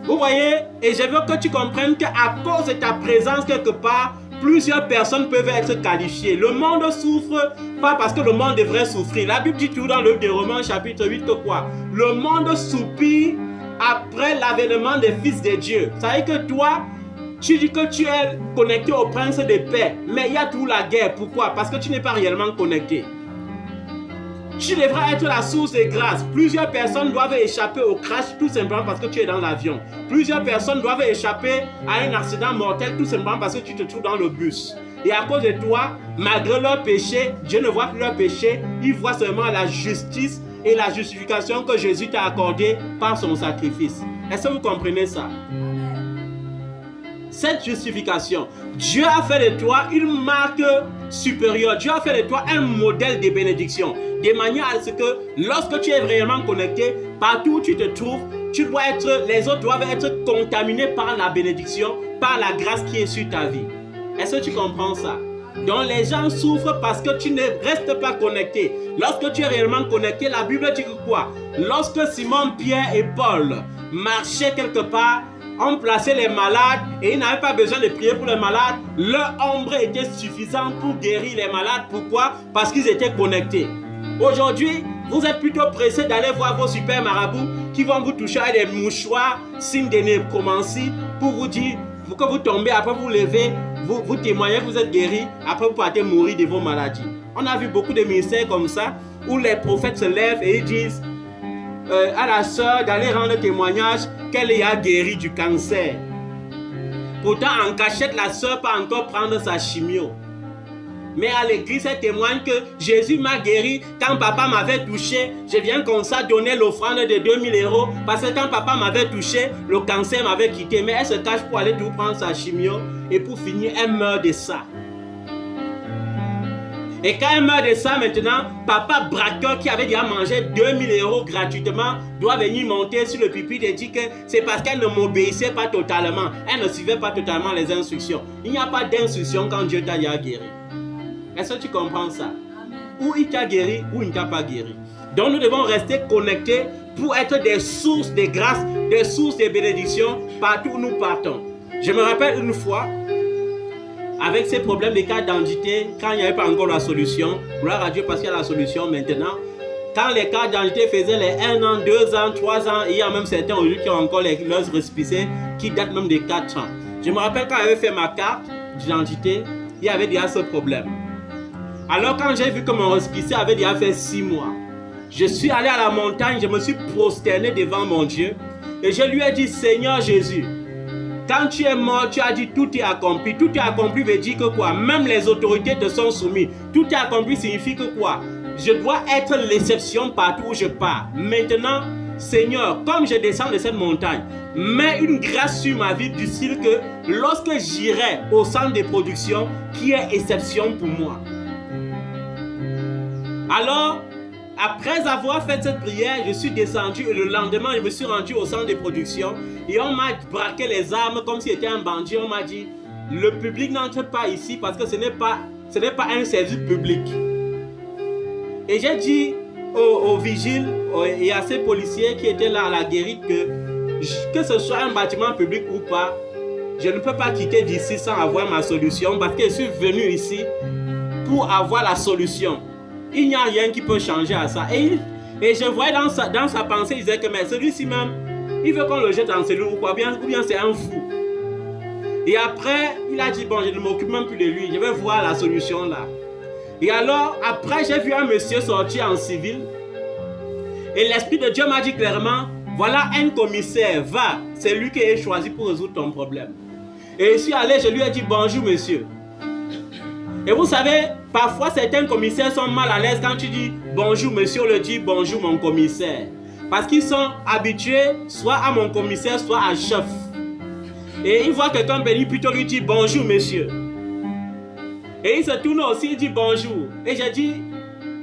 Vous voyez? Et je veux que tu comprennes qu'à cause de ta présence quelque part, plusieurs personnes peuvent être qualifiées. Le monde souffre, pas parce que le monde devrait souffrir. La Bible dit tout dans le livre de Romains chapitre 8 que quoi? Le monde soupire après l'avènement des fils de Dieu. Ça veut dire que toi, tu dis que tu es connecté au prince de paix, mais il y a tout la guerre. Pourquoi? Parce que tu n'es pas réellement connecté. Tu devrais être la source de grâce. Plusieurs personnes doivent échapper au crash tout simplement parce que tu es dans l'avion. Plusieurs personnes doivent échapper à un accident mortel tout simplement parce que tu te trouves dans le bus. Et à cause de toi, malgré leur péché, Dieu ne voit plus leur péché. Il voit seulement la justice et la justification que Jésus t'a accordée par son sacrifice. Est-ce que vous comprenez ça? Cette justification, Dieu a fait de toi une marque supérieure. Dieu a fait de toi un modèle de bénédiction. De manière à ce que lorsque tu es réellement connecté, partout où tu te trouves, les autres doivent être contaminés par la bénédiction, par la grâce qui est sur ta vie. Est-ce que tu comprends ça? Donc les gens souffrent parce que tu ne restes pas connecté. Lorsque tu es réellement connecté, la Bible dit que quoi? Lorsque Simon, Pierre et Paul marchaient quelque part, on plaçait les malades et ils n'avaient pas besoin de prier pour les malades. Leur ombre était suffisante pour guérir les malades. Pourquoi? Parce qu'ils étaient connectés. Aujourd'hui, vous êtes plutôt pressés d'aller voir vos super marabouts qui vont vous toucher avec des mouchoirs, signe de nécromancie, pour vous dire, pour que vous tombez, après vous levez, vous témoignez que vous êtes guéri, après vous partez mourir de vos maladies. On a vu beaucoup de ministères comme ça, où les prophètes se lèvent et ils disent à la sœur d'aller rendre témoignage qu'elle a guéri du cancer. Pourtant, en cachette, la sœur peut encore prendre sa chimio. Mais à l'église, elle témoigne que Jésus m'a guéri quand papa m'avait touché. Je viens comme ça donner l'offrande de 2000 € parce que quand papa m'avait touché, le cancer m'avait quitté. Mais elle se cache pour aller tout prendre sa chimio et pour finir, elle meurt de ça. Et quand elle meurt de ça maintenant, papa braqueur qui avait déjà mangé 2000 € gratuitement doit venir monter sur le pupitre et dire que c'est parce qu'elle ne m'obéissait pas totalement. Elle ne suivait pas totalement les instructions. Il n'y a pas d'instruction quand Dieu t'a déjà guéri. Est-ce que tu comprends ça? Ou il t'a guéri ou il ne t'a pas guéri. Donc nous devons rester connectés pour être des sources de grâce, des sources de bénédiction partout où nous partons. Je me rappelle une fois, avec ces problèmes de carte d'identité, quand il n'y avait pas encore la solution, gloire à Dieu parce qu'il y a la solution maintenant, quand les cartes d'identité faisaient les 1 an, 2 ans, 3 ans, il y a même certains aujourd'hui qui ont encore leurs récépissés qui datent même de 4 ans. Je me rappelle quand j'avais fait ma carte d'identité, il y avait déjà ce problème. Alors quand j'ai vu que mon récépissé avait déjà fait 6 mois, je suis allé à la montagne, je me suis prosterné devant mon Dieu et je lui ai dit, Seigneur Jésus, quand tu es mort, tu as dit tout est accompli. Tout est accompli veut dire que quoi? Même les autorités te sont soumises. Tout est accompli signifie que quoi? Je dois être l'exception partout où je pars. Maintenant, Seigneur, comme je descends de cette montagne, mets une grâce sur ma vie du style que lorsque j'irai au centre de production, qui est exception pour moi. Alors, après avoir fait cette prière, je suis descendu et le lendemain, je me suis rendu au centre de production et on m'a braqué les armes comme si c'était un bandit. On m'a dit, le public n'entre pas ici parce que ce n'est pas un service public. Et j'ai dit aux vigiles et à ces policiers qui étaient là à la guérite que ce soit un bâtiment public ou pas, je ne peux pas quitter d'ici sans avoir ma solution parce que je suis venu ici pour avoir la solution. Il n'y a rien qui peut changer à ça. Et je voyais dans sa pensée, il disait que mais celui-ci même, il veut qu'on le jette en cellule ou quoi, ou bien c'est un fou. Et après, il a dit, bon, je ne m'occupe même plus de lui, je vais voir la solution là. Et alors, après, j'ai vu un monsieur sortir en civil. Et l'Esprit de Dieu m'a dit clairement, voilà un commissaire, va, c'est lui qui est choisi pour résoudre ton problème. Et je suis allé, je lui ai dit, bonjour monsieur. Et vous savez, parfois certains commissaires sont mal à l'aise quand tu dis bonjour monsieur, on le dit bonjour mon commissaire. Parce qu'ils sont habitués soit à mon commissaire, soit à chef. Et ils voient quelqu'un béni, plutôt lui dit bonjour monsieur. Et il se tourne aussi, il dit bonjour. Et j'ai dit,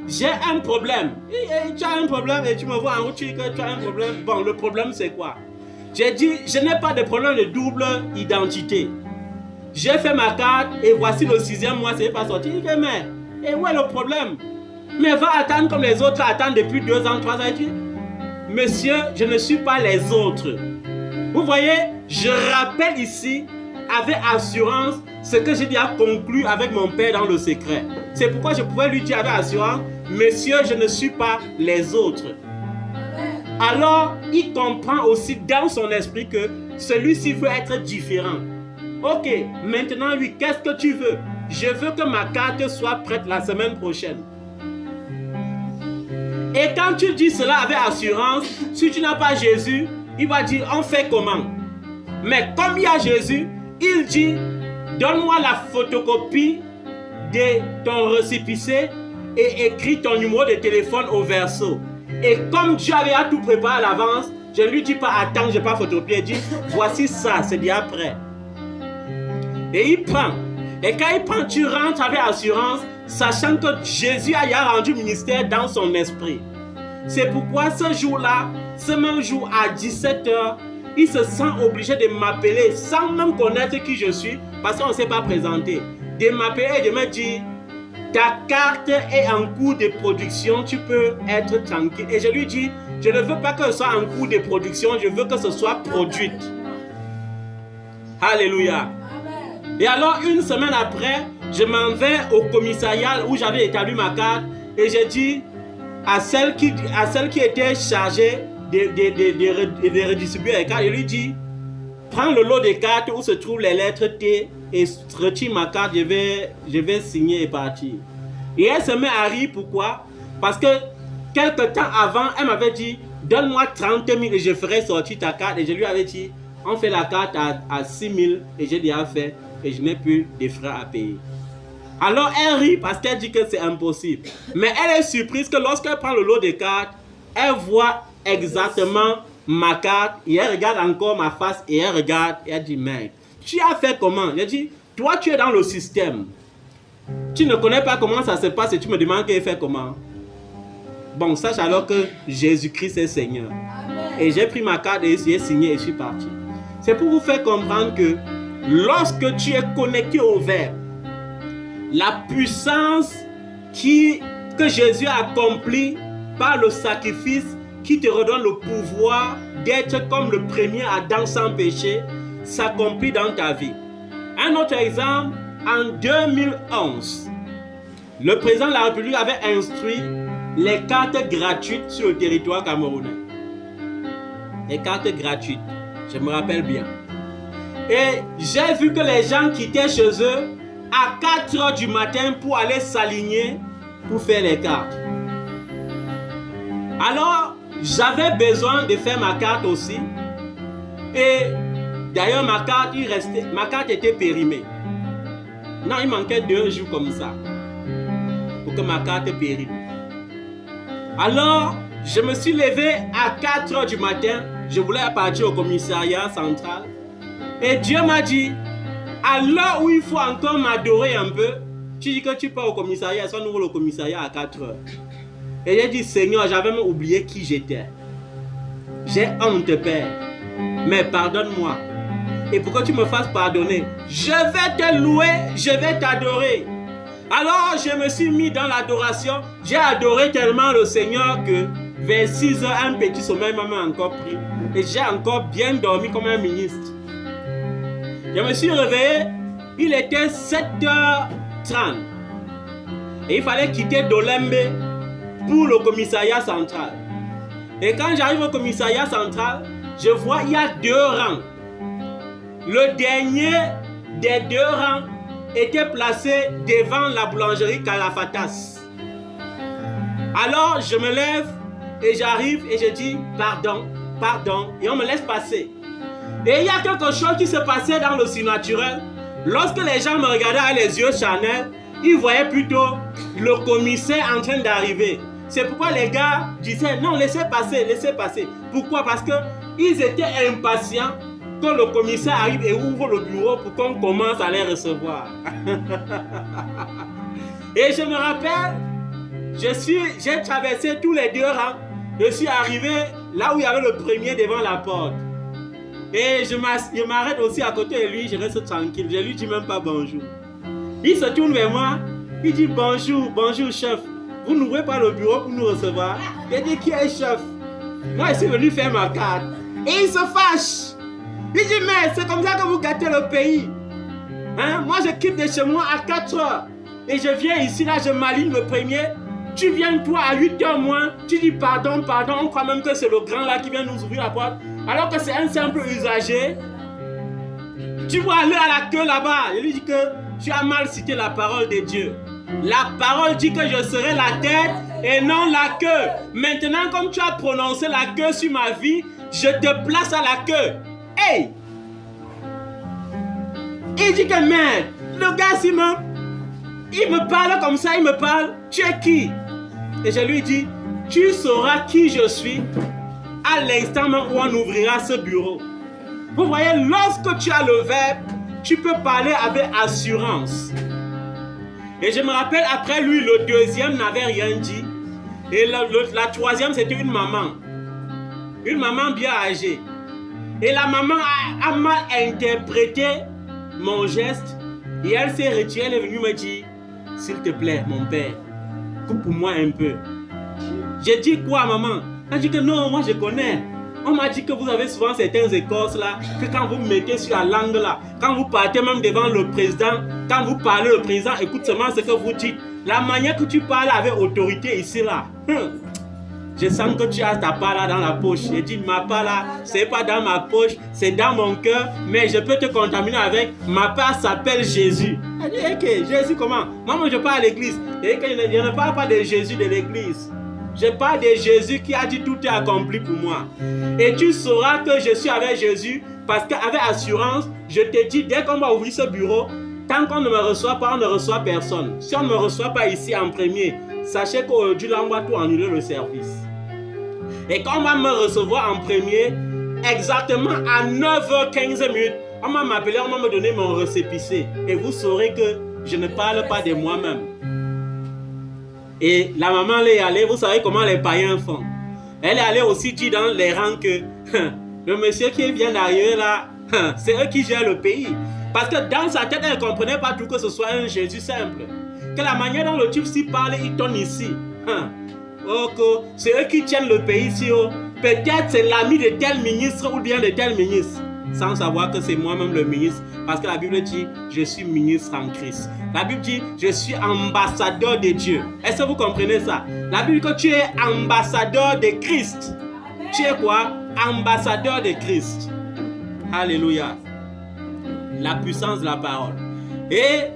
j'ai un problème. Et tu as un problème et tu me vois en route, tu dis que tu as un problème. Bon, le problème c'est quoi? J'ai dit, je n'ai pas de problème de double identité. J'ai fait ma carte et voici le 6e mois, c'est pas sorti. Il dit, mais, et où est le problème? Mais va attendre comme les autres attendent depuis 2 ans, 3 ans. Il dit, monsieur, je ne suis pas les autres. Vous voyez, je rappelle ici, avec assurance, ce que j'ai déjà conclu avec mon père dans le secret. C'est pourquoi je pouvais lui dire avec assurance, monsieur, je ne suis pas les autres. Alors, il comprend aussi dans son esprit que celui-ci veut être différent. Ok, maintenant lui, qu'est-ce que tu veux? Je veux que ma carte soit prête la semaine prochaine. Et quand tu dis cela avec assurance, si tu n'as pas Jésus, il va dire, on fait comment? Mais comme il y a Jésus, il dit, donne-moi la photocopie de ton récépissé et écris ton numéro de téléphone au verso. Et comme Dieu avait tout préparé à l'avance, je ne lui dis pas, attends, je n'ai pas photocopié. Il dit, voici ça, c'est déjà prêt. Et il prend. Et quand il prend, tu rentres avec assurance, sachant que Jésus a rendu ministère dans son esprit. C'est pourquoi ce jour-là, ce même jour à 17h, il se sent obligé de m'appeler sans même connaître qui je suis, parce qu'on ne s'est pas présenté. De m'appeler et de me dire, ta carte est en cours de production, tu peux être tranquille. Et je lui dis, je ne veux pas que ce soit en cours de production, je veux que ce soit produite. Alléluia. Et alors, une semaine après, je m'en vais au commissariat où j'avais établi ma carte et j'ai dit à celle qui était chargée de redistribuer les cartes, je lui dis, prends le lot de cartes où se trouvent les lettres T et retire ma carte, je vais signer et partir. Et elle se met à rire, pourquoi? Parce que quelque temps avant, elle m'avait dit, donne-moi 30 000 et je ferai sortir ta carte. Et je lui avais dit, on fait la carte à 6 000 et j'ai déjà fait. Et je n'ai plus de frais à payer. Alors elle rit parce qu'elle dit que c'est impossible. Mais elle est surprise que lorsqu'elle prend le lot de cartes, elle voit exactement ma carte et elle regarde encore ma face et elle regarde et elle dit, mec, tu as fait comment? Elle dit, toi tu es dans le système. Tu ne connais pas comment ça se passe et tu me demandes qu'elle fait comment? Bon, sache alors que Jésus-Christ est Seigneur. Et j'ai pris ma carte et j'ai signé et je suis parti. C'est pour vous faire comprendre que lorsque tu es connecté au Verbe, la puissance que Jésus a accomplie par le sacrifice qui te redonne le pouvoir d'être comme le premier Adam sans péché s'accomplit dans ta vie. Un autre exemple, en 2011, le président de la République avait instruit les cartes gratuites sur le territoire camerounais. Les cartes gratuites, je me rappelle bien. Et j'ai vu que les gens quittaient chez eux à 4 h du matin pour aller s'aligner pour faire les cartes. Alors, j'avais besoin de faire ma carte aussi. Et d'ailleurs, ma carte était périmée. Non, il manquait 2 jours comme ça pour que ma carte périme. Alors, je me suis levé à 4 h du matin. Je voulais partir au commissariat central. Et Dieu m'a dit, à l'heure où il faut encore m'adorer un peu, tu dis que tu pars au commissariat, soit nous ouvre le commissariat à 4 h. Et j'ai dit, Seigneur, j'avais même oublié qui j'étais. J'ai honte, Père. Mais pardonne-moi. Et pour que tu me fasses pardonner, je vais te louer, je vais t'adorer. Alors je me suis mis dans l'adoration. J'ai adoré tellement le Seigneur que vers 6 h, un petit sommeil m'a encore pris. Et j'ai encore bien dormi comme un ministre. Je me suis réveillé, il était 7 h 30. Et il fallait quitter Dolembe pour le commissariat central. Et quand j'arrive au commissariat central, je vois il y a 2 rangs. Le dernier des 2 rangs était placé devant la boulangerie Calafatas. Alors je me lève et j'arrive et je dis pardon, pardon, et on me laisse passer. Et il y a quelque chose qui se passait dans le surnaturel. Lorsque les gens me regardaient avec les yeux charnels, ils voyaient plutôt le commissaire en train d'arriver. C'est pourquoi les gars disaient non, laissez passer, laissez passer. Pourquoi? Parce qu'ils étaient impatients que le commissaire arrive et ouvre le bureau pour qu'on commence à les recevoir. Et je me rappelle, j'ai traversé tous les 2 rangs. Je suis arrivé là où il y avait le premier devant la porte. Et je m'arrête aussi à côté de lui, je reste tranquille. Je lui dis même pas bonjour. Il se tourne vers moi, il dit bonjour, bonjour chef. Vous n'ouvrez pas le bureau pour nous recevoir? Il dit qui est chef? Moi je suis venu faire ma carte. Et il se fâche. Il dit mais c'est comme ça que vous gâtez le pays. Hein? Moi je quitte de chez moi à 4 h. Et je viens ici là, je m'aligne le premier. Tu viens toi à 8 h moins. Tu dis pardon, pardon. On croit même que c'est le grand là qui vient nous ouvrir la porte. Alors que c'est un simple usager. Tu vois aller à la queue là-bas. Je lui dis que tu as mal cité la parole de Dieu. La parole dit que je serai la tête et non la queue. Maintenant, comme tu as prononcé la queue sur ma vie, je te place à la queue. Hey! Il dit que merde, le gars Simon, il me parle comme ça, il me parle. Tu es qui? Et je lui dis, tu sauras qui je suis à l'instant même où on ouvrira ce bureau. Vous voyez, lorsque tu as le verbe, tu peux parler avec assurance. Et je me rappelle, après lui, le deuxième n'avait rien dit. Et la troisième, c'était une maman. Une maman bien âgée. Et la maman a mal interprété mon geste. Et elle s'est retirée, elle est venue me dire, s'il te plaît, mon père, coupe pour moi un peu. J'ai dit quoi, maman? Elle dit que non, moi je connais. On m'a dit que vous avez souvent certaines écorces là, que quand vous mettez sur la langue là, quand vous partez même devant le président, quand vous parlez, le président écoute seulement ce que vous dites. La manière que tu parles avec autorité ici là, je sens que tu as ta part là dans la poche. J'ai dit ma part là, c'est pas dans ma poche, c'est dans mon cœur, mais je peux te contaminer avec. Ma part s'appelle Jésus. Elle dit ok, Jésus comment? Maman, je parle à l'église. Et que je ne parle pas de Jésus de l'église. Je parle de Jésus qui a dit tout est accompli pour moi. Et tu sauras que je suis avec Jésus parce qu'avec assurance, je te dis, dès qu'on va ouvrir ce bureau, tant qu'on ne me reçoit pas, on ne reçoit personne. Si on ne me reçoit pas ici en premier, sachez qu'aujourd'hui, là, on va tout annuler le service. Et quand on va me recevoir en premier, exactement à 9 h 15 minutes, on va m'appeler, on va me donner mon récépissé. Et vous saurez que je ne parle pas de moi-même. Et la maman elle est allée, vous savez comment les païens font. Elle est allée aussi dire dans les rangs que le monsieur qui vient d'arriver là, c'est eux qui gèrent le pays. Parce que dans sa tête, elle ne comprenait pas tout que ce soit un Jésus simple. Que la manière dont le type s'y parle, il tourne ici. Oh, c'est eux qui tiennent le pays ici. Oh. Peut-être c'est l'ami de tel ministre ou bien de tel ministre. Sans savoir que c'est moi-même le ministre. Parce que la Bible dit, je suis ministre en Christ. La Bible dit, je suis ambassadeur de Dieu. Est-ce que vous comprenez ça? La Bible dit que tu es ambassadeur de Christ. Tu es quoi? Ambassadeur de Christ. Alléluia. La puissance de la parole. Et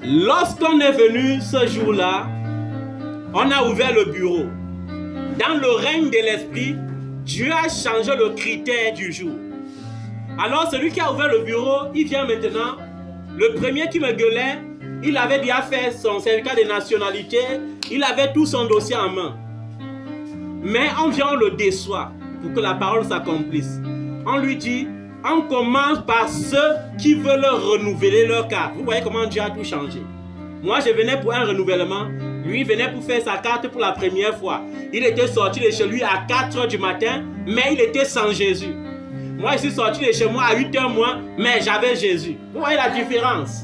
lorsqu'on est venu ce jour-là, On a ouvert le bureau. Dans le règne de l'esprit, Dieu a changé le critère du jour. Alors celui qui a ouvert le bureau, il vient maintenant. Le premier qui me gueulait, il avait déjà fait son certificat de nationalité, il avait tout son dossier en main. Mais on vient, on le déçoit pour que la parole s'accomplisse. On lui dit, on commence par ceux qui veulent renouveler leur carte. Vous voyez comment Dieu a tout changé. Moi, je venais pour un renouvellement. Lui, il venait pour faire sa carte pour la première fois. Il était sorti de chez lui à 4 h du matin, mais il était sans Jésus. Moi, je suis sorti de chez moi à 8 h moins, mais j'avais Jésus. Vous voyez la différence?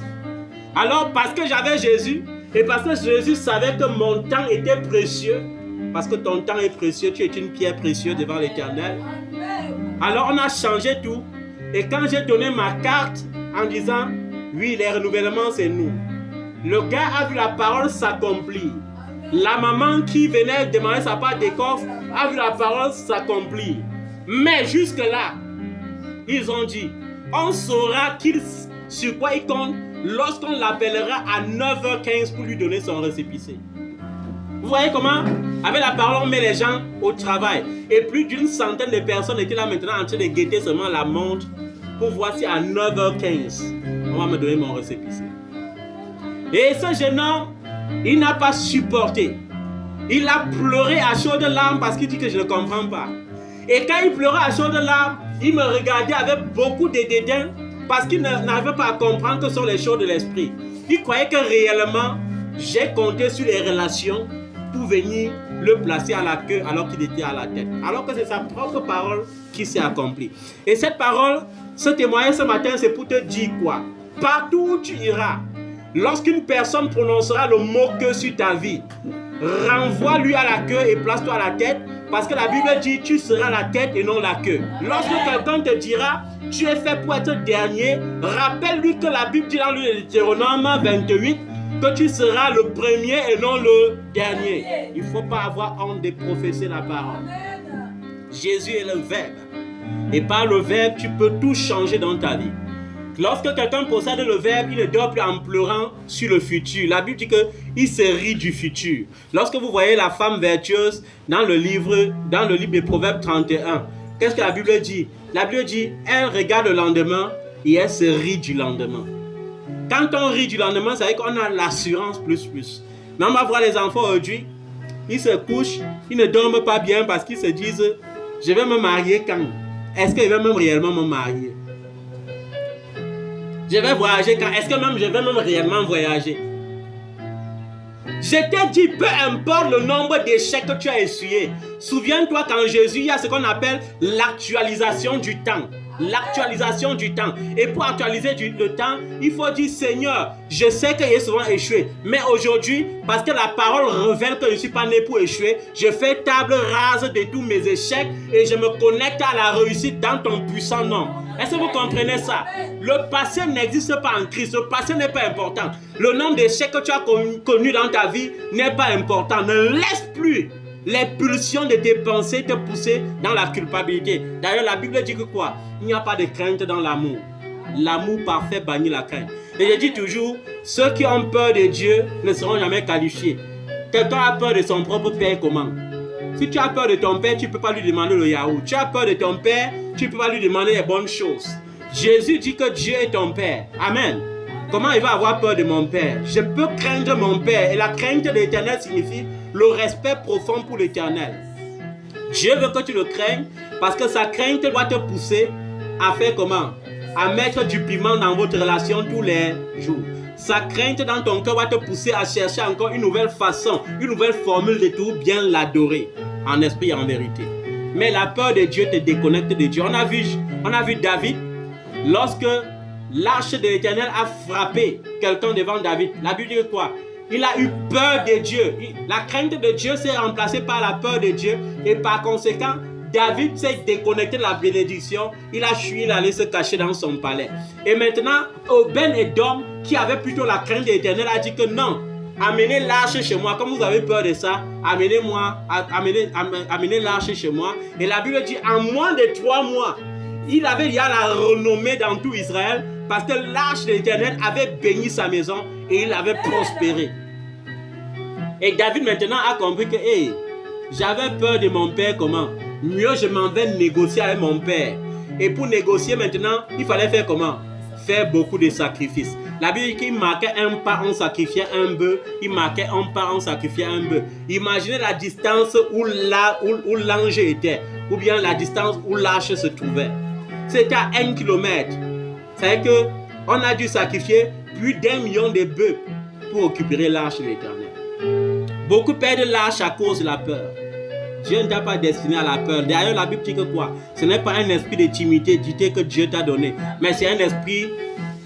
Alors, parce que j'avais Jésus, et parce que Jésus savait que mon temps était précieux, parce que ton temps est précieux, tu es une pierre précieuse devant l'Éternel. Alors, on a changé tout. Et quand j'ai donné ma carte en disant, oui, les renouvellements, c'est nous. Le gars a vu la parole s'accomplir. La maman qui venait demander sa part d'écorce a vu la parole s'accomplir. Mais jusque-là, ils ont dit, on saura sur quoi il compte lorsqu'on l'appellera à 9 h 15 pour lui donner son récépissé. Vous voyez comment, avec la parole, on met les gens au travail. Et plus d'une centaine de personnes étaient là maintenant en train de guetter seulement la montre pour voir si à 9 h 15, on va me donner mon récépissé. Et ce jeune homme, il n'a pas supporté. Il a pleuré à chaudes larmes parce qu'il dit que je ne comprends pas. Et quand il pleurait à chaudes larmes, il me regardait avec beaucoup de dédain parce qu'il n'arrivait pas à comprendre que ce sont les choses de l'esprit. Il croyait que réellement, j'ai compté sur les relations pour venir le placer à la queue alors qu'il était à la tête. Alors que c'est sa propre parole qui s'est accomplie. Et cette parole, ce témoignage ce matin, c'est pour te dire quoi? Partout où tu iras, lorsqu'une personne prononcera le mot que sur ta vie, renvoie-lui à la queue et place-toi à la tête, parce que la Bible dit tu seras la tête et non la queue. Lorsque quelqu'un te dira tu es fait pour être dernier, rappelle-lui que la Bible dit dans le Deutéronome 28 que tu seras le premier et non le dernier. Il ne faut pas avoir honte de professer la parole. Jésus est le Verbe. Et par le Verbe, tu peux tout changer dans ta vie. Lorsque quelqu'un possède le Verbe, il ne dort plus en pleurant sur le futur. La Bible dit qu'il se rit du futur. Lorsque vous voyez la femme vertueuse dans le livre des Proverbes 31, qu'est-ce que la Bible dit? La Bible dit, elle regarde le lendemain et elle se rit du lendemain. Quand on rit du lendemain, ça veut dire qu'on a l'assurance plus. Mais on va voir les enfants aujourd'hui, ils se couchent, ils ne dorment pas bien parce qu'ils se disent, je vais me marier quand? Est-ce que je vais même réellement me marier? Je vais voyager quand? Est-ce que même je vais même réellement voyager? Je t'ai dit, peu importe le nombre d'échecs que tu as essuyés. Souviens-toi qu'en Jésus, il y a ce qu'on appelle l'actualisation du temps. L'actualisation du temps. Et pour actualiser le temps, il faut dire, Seigneur, je sais que j'ai souvent échoué. Mais aujourd'hui, parce que la parole révèle que je ne suis pas né pour échouer, je fais table rase de tous mes échecs et je me connecte à la réussite dans ton puissant nom. Est-ce que vous comprenez ça? Le passé n'existe pas en Christ. Le passé n'est pas important. Le nombre d'échecs que tu as connus dans ta vie n'est pas important. Ne laisse plus les pulsions de tes pensées te pousser dans la culpabilité. D'ailleurs, la Bible dit que quoi? Il n'y a pas de crainte dans l'amour. L'amour parfait bannit la crainte. Et je dis toujours, ceux qui ont peur de Dieu ne seront jamais qualifiés. Quelqu'un a peur de son propre père comment? Si tu as peur de ton père, tu ne peux pas lui demander le yaourt. Tu as peur de ton père, tu ne peux pas lui demander les bonnes choses. Jésus dit que Dieu est ton père. Amen. Comment il va avoir peur de mon père? Je peux craindre mon père. Et la crainte de l'Éternel signifie le respect profond pour l'Éternel. Dieu veut que tu le craignes parce que sa crainte doit te pousser à faire comment? À mettre du piment dans votre relation tous les jours. Sa crainte dans ton cœur va te pousser à chercher encore une nouvelle façon, une nouvelle formule de tout bien l'adorer en esprit et en vérité. Mais la peur de Dieu te déconnecte de Dieu. On a vu David, lorsque l'arche de l'Éternel a frappé quelqu'un devant David. La Bible dit quoi? Il a eu peur de Dieu. La crainte de Dieu s'est remplacée par la peur de Dieu. Et par conséquent, David s'est déconnecté de la bénédiction. Il a fui, il allait se cacher dans son palais. Et maintenant, Obed-Edom, qui avait plutôt la crainte de l'Éternel, a dit que non, amenez l'arche chez moi. Comme vous avez peur de ça, amenez l'arche chez moi. Et la Bible dit, en moins de 3 mois, il avait déjà la renommée dans tout Israël parce que l'arche de l'Éternel avait béni sa maison et il avait prospéré. Et David maintenant a compris que hey, j'avais peur de mon père comment? Mieux je m'en vais négocier avec mon père. Et pour négocier maintenant, il fallait faire comment? Faire beaucoup de sacrifices. La Bible dit qu'il marquait un pas, on sacrifiait un bœuf. Il marquait un pas, on sacrifiait un bœuf. Imaginez la distance où l'ange était, ou bien la distance où l'arche se trouvait. C'était à 1 kilomètre. C'est-à-dire qu'on a dû sacrifier plus d'1 million de bœufs pour récupérer l'arche de l'Éternel. Beaucoup perdent l'arche à cause de la peur. Dieu ne t'a pas destiné à la peur. D'ailleurs, la Bible dit que quoi? Ce n'est pas un esprit de timidité que Dieu t'a donné, mais c'est un esprit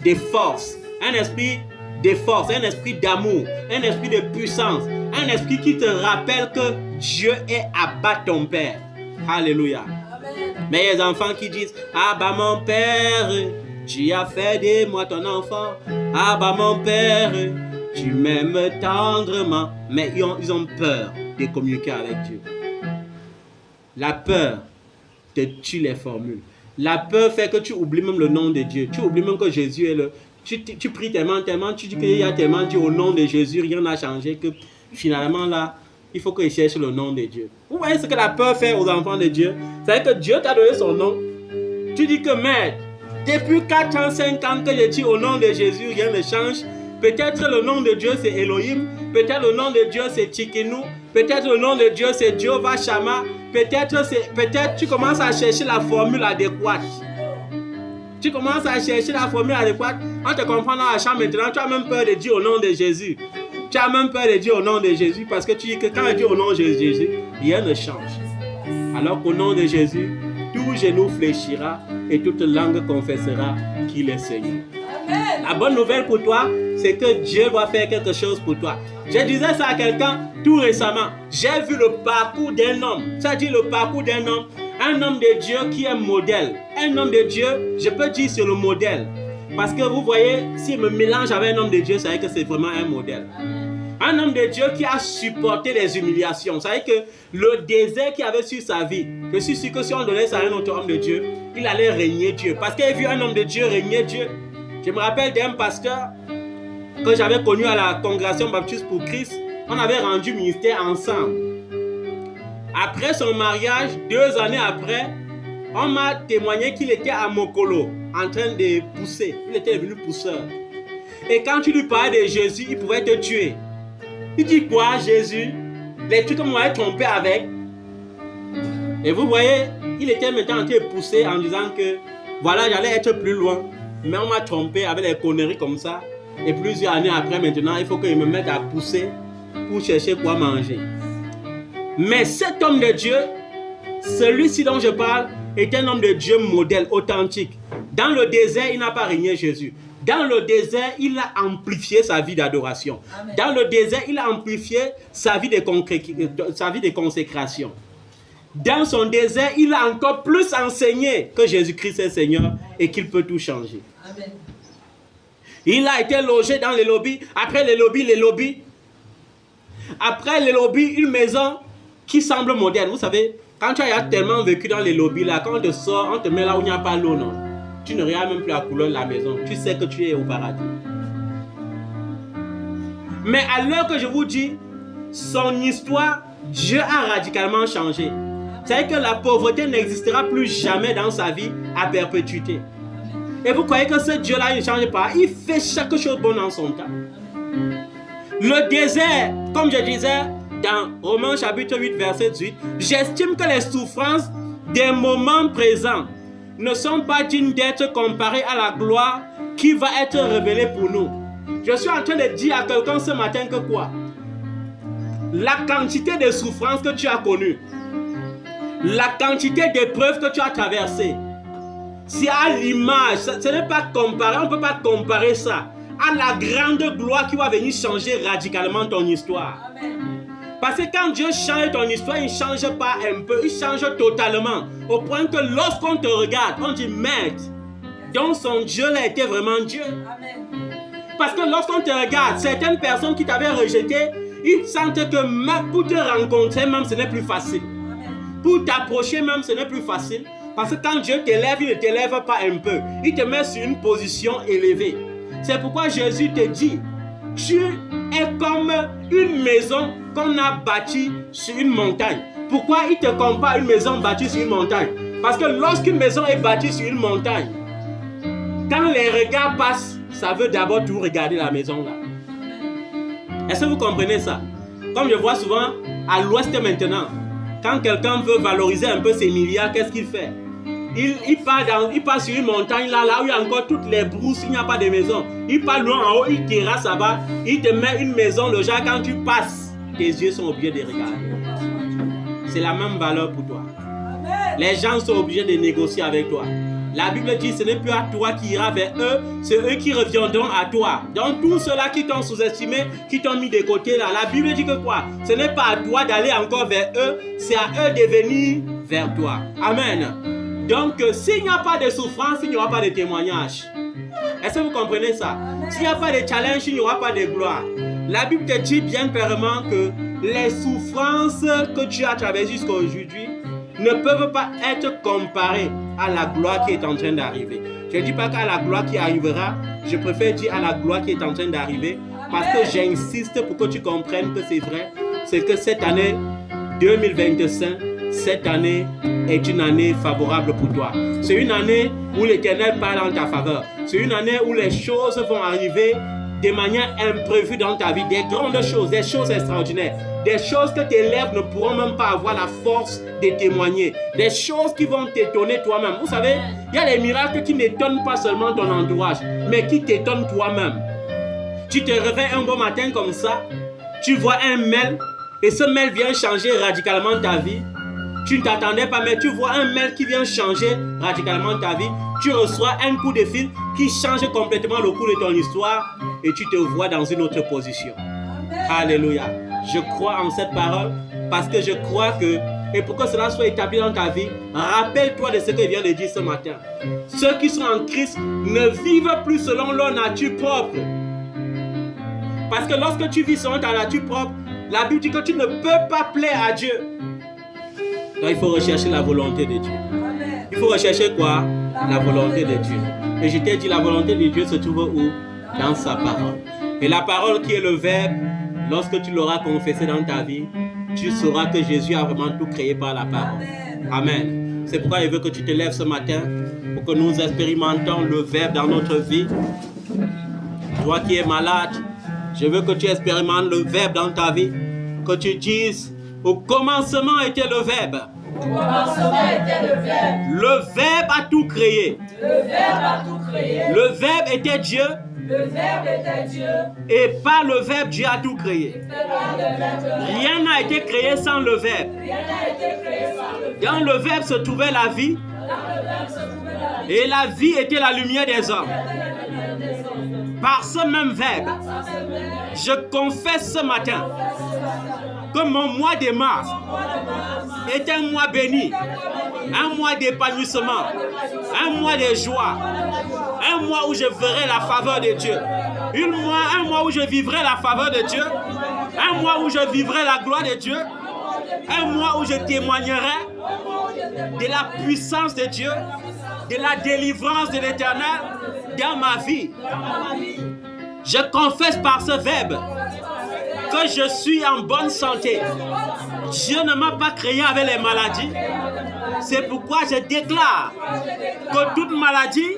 de force. Un esprit de force, un esprit d'amour, un esprit de puissance, un esprit qui te rappelle que Dieu est à bas ton Père. Alléluia. Amen. Mais les enfants qui disent, ah bah mon Père, tu as fait de moi ton enfant. Ah bah mon Père, tu m'aimes tendrement. Mais ils ont peur de communiquer avec Dieu. La peur te tue les formules. La peur fait que tu oublies même le nom de Dieu. Tu oublies même que Jésus est le... Tu pries tellement, tu dis qu'il y a tellement dit au nom de Jésus, rien n'a changé, que finalement là, il faut qu'ils cherchent le nom de Dieu. Vous voyez ce que la peur fait aux enfants de Dieu? C'est-à-dire que Dieu t'a donné son nom. Tu dis que maître, depuis 4 ans, 5 ans que je dis au nom de Jésus, rien ne change. Peut-être le nom de Dieu c'est Elohim, peut-être le nom de Dieu c'est Tchikenu, peut-être le nom de Dieu c'est Jehovah Shammah, peut-être tu commences à chercher la formule adéquate. Tu commences à chercher la formule adéquate, on te comprend dans la chambre maintenant, tu as même peur de dire au nom de Jésus. Tu as même peur de dire au nom de Jésus parce que tu dis que quand tu dis au nom de Jésus, rien ne change. Alors qu'au nom de Jésus, tout genou fléchira et toute langue confessera qu'il est Seigneur. La bonne nouvelle pour toi, c'est que Dieu va faire quelque chose pour toi. Je disais ça à quelqu'un tout récemment. J'ai vu le parcours d'un homme. Ça dit le parcours d'un homme. Un homme de Dieu qui est modèle. Un homme de Dieu, je peux dire c'est le modèle. Parce que vous voyez, s'il me mélange avec un homme de Dieu, ça veut dire que c'est vraiment un modèle. Un homme de Dieu qui a supporté les humiliations. Ça veut dire que le désert qu'il avait sur sa vie, je suis sûr que si on donnait ça à un autre homme de Dieu, il allait régner Dieu. Parce qu'il a vu un homme de Dieu régner Dieu. Je me rappelle d'un pasteur que j'avais connu à la congrégation baptiste pour Christ. On avait rendu ministère ensemble. Après son mariage, 2 années après, on m'a témoigné qu'il était à Mokolo, en train de pousser. Il était devenu pousseur. Et quand tu lui parlais de Jésus, il pouvait te tuer. Il dit quoi, Jésus? Les trucs que moi j'ai trompé avec. Et vous voyez, il était maintenant en train de pousser en disant que voilà, j'allais être plus loin. Mais on m'a trompé avec des conneries comme ça. Et plusieurs années après, maintenant, il faut qu'il me mette à pousser pour chercher quoi manger. Mais cet homme de Dieu, celui-ci dont je parle, est un homme de Dieu modèle, authentique. Dans le désert, il n'a pas régné Jésus. Dans le désert, il a amplifié sa vie d'adoration. Amen. Dans le désert, il a amplifié sa vie de consécration. Dans son désert, il a encore plus enseigné que Jésus-Christ est Seigneur et qu'il peut tout changer. Amen. Il a été logé dans les lobbies. Après les lobbies. Après les lobbies, une maison qui semble moderne. Vous savez, quand tu as tellement vécu dans les lobbies, là, quand on te sort, on te met là où il n'y a pas l'eau, non? Tu ne regardes même plus la couleur de la maison. Tu sais que tu es au paradis. Mais à l'heure que je vous dis, son histoire, Dieu a radicalement changé. C'est-à-dire que la pauvreté n'existera plus jamais dans sa vie à perpétuité. Et vous croyez que ce Dieu-là, il ne change pas? Il fait chaque chose bonne en son temps. Le désert, comme je disais dans Romains chapitre 8, verset 18, j'estime que les souffrances des moments présents ne sont pas dignes d'être comparées à la gloire qui va être révélée pour nous. Je suis en train de dire à quelqu'un ce matin que quoi? La quantité de souffrances que tu as connues, la quantité d'épreuves que tu as traversées, c'est à l'image, ce n'est pas comparé, on ne peut pas comparer ça à la grande gloire qui va venir changer radicalement ton histoire. Amen. Parce que quand Dieu change ton histoire, il ne change pas un peu, il change totalement. Au point que lorsqu'on te regarde, on dit, maître, donc son Dieu là était vraiment Dieu. Amen. Parce que lorsqu'on te regarde, certaines personnes qui t'avaient rejeté, ils sentent que même pour te rencontrer, même ce n'est plus facile. Amen. Pour t'approcher, même ce n'est plus facile. Parce que quand Dieu t'élève, il ne t'élève pas un peu. Il te met sur une position élevée. C'est pourquoi Jésus te dit, tu est comme une maison qu'on a bâtie sur une montagne. Pourquoi il te compare une maison bâtie sur une montagne? Parce que lorsqu'une maison est bâtie sur une montagne, quand les regards passent, ça veut d'abord tout regarder la maison là. Est-ce que vous comprenez ça? Comme je vois souvent à l'ouest maintenant, quand quelqu'un veut valoriser un peu ses milliards, qu'est-ce qu'il fait? Il part sur une montagne là où il y a encore toutes les brousses, il n'y a pas de maison. Il part loin en haut, il terrasse là-bas, il te met une maison, le genre quand tu passes, tes yeux sont obligés de regarder. C'est la même valeur pour toi. Les gens sont obligés de négocier avec toi. La Bible dit, ce n'est plus à toi qui ira vers eux, c'est eux qui reviendront à toi. Donc tous ceux-là qui t'ont sous-estimé, qui t'ont mis de côté là, la Bible dit que quoi? Ce n'est pas à toi d'aller encore vers eux, c'est à eux de venir vers toi. Amen. Donc s'il n'y a pas de souffrance, il n'y aura pas de témoignage. Est-ce que vous comprenez ça? S'il n'y a pas de challenge, il n'y aura pas de gloire. La Bible te dit bien clairement que les souffrances que tu as traversées jusqu'à aujourd'hui ne peuvent pas être comparées à la gloire qui est en train d'arriver. Je ne dis pas qu'à la gloire qui arrivera, je préfère dire à la gloire qui est en train d'arriver, parce que j'insiste pour que tu comprennes que c'est vrai, c'est que cette année 2025, cette année est une année favorable pour toi. C'est une année où l'Éternel parle en ta faveur. C'est une année où les choses vont arriver de manière imprévue dans ta vie, des grandes choses, des choses extraordinaires, des choses que tes lèvres ne pourront même pas avoir la force de témoigner, des choses qui vont t'étonner toi-même. Vous savez, il y a des miracles qui n'étonnent pas seulement ton entourage, mais qui t'étonnent toi-même. Tu te réveilles un beau matin comme ça, tu vois un mail, et ce mail vient changer radicalement ta vie. Tu ne t'attendais pas, mais tu vois un mail qui vient changer radicalement ta vie. Tu reçois un coup de fil qui change complètement le cours de ton histoire et tu te vois dans une autre position. Alléluia. Je crois en cette parole parce que je crois que, et pour que cela soit établi dans ta vie, rappelle-toi de ce que je viens de dire ce matin. Ceux qui sont en Christ ne vivent plus selon leur nature propre. Parce que lorsque tu vis selon ta nature propre, la Bible dit que tu ne peux pas plaire à Dieu. Donc il faut rechercher la volonté de Dieu. Il faut rechercher quoi? La volonté de Dieu. Et je t'ai dit, la volonté de Dieu se trouve où? Dans sa parole. Et la parole qui est le Verbe, lorsque tu l'auras confessé dans ta vie, tu sauras que Jésus a vraiment tout créé par la parole. Amen. C'est pourquoi je veux que tu te lèves ce matin pour que nous expérimentons le Verbe dans notre vie. Toi qui es malade, je veux que tu expérimentes le Verbe dans ta vie. Que tu dises, au commencement était le Verbe. Au commencement était le Verbe. Le Verbe a tout créé. Le Verbe a tout créé. Le Verbe était Dieu. Le Verbe était Dieu. Et par le Verbe, Dieu a tout créé. Rien n'a été créé sans le Verbe. Rien n'a été créé sans le Verbe. Dans le Verbe se trouvait la vie. Dans le Verbe se trouvait la vie. Et la vie était la lumière des hommes. Par ce même Verbe, je confesse ce matin que mon mois de mars est un mois béni, un mois d'épanouissement, un mois de joie, un mois où je verrai la faveur de Dieu, un mois où je vivrai la faveur de Dieu, un mois où je vivrai la gloire de Dieu, un mois où je témoignerai de la puissance de Dieu, de la délivrance de l'Éternel dans ma vie. Je confesse par ce Verbe que je suis en bonne santé. Dieu ne m'a pas créé avec les maladies. C'est pourquoi je déclare que toute maladie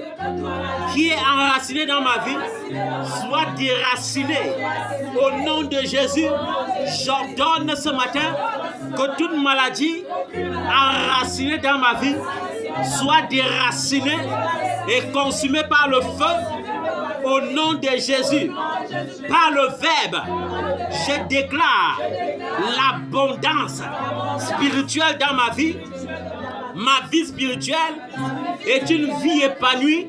qui est enracinée dans ma vie soit déracinée. Au nom de Jésus, j'ordonne ce matin que toute maladie enracinée dans ma vie soit déracinée et consumée par le feu. Au nom de Jésus, par le Verbe, je déclare l'abondance spirituelle dans ma vie. Ma vie spirituelle est une vie épanouie.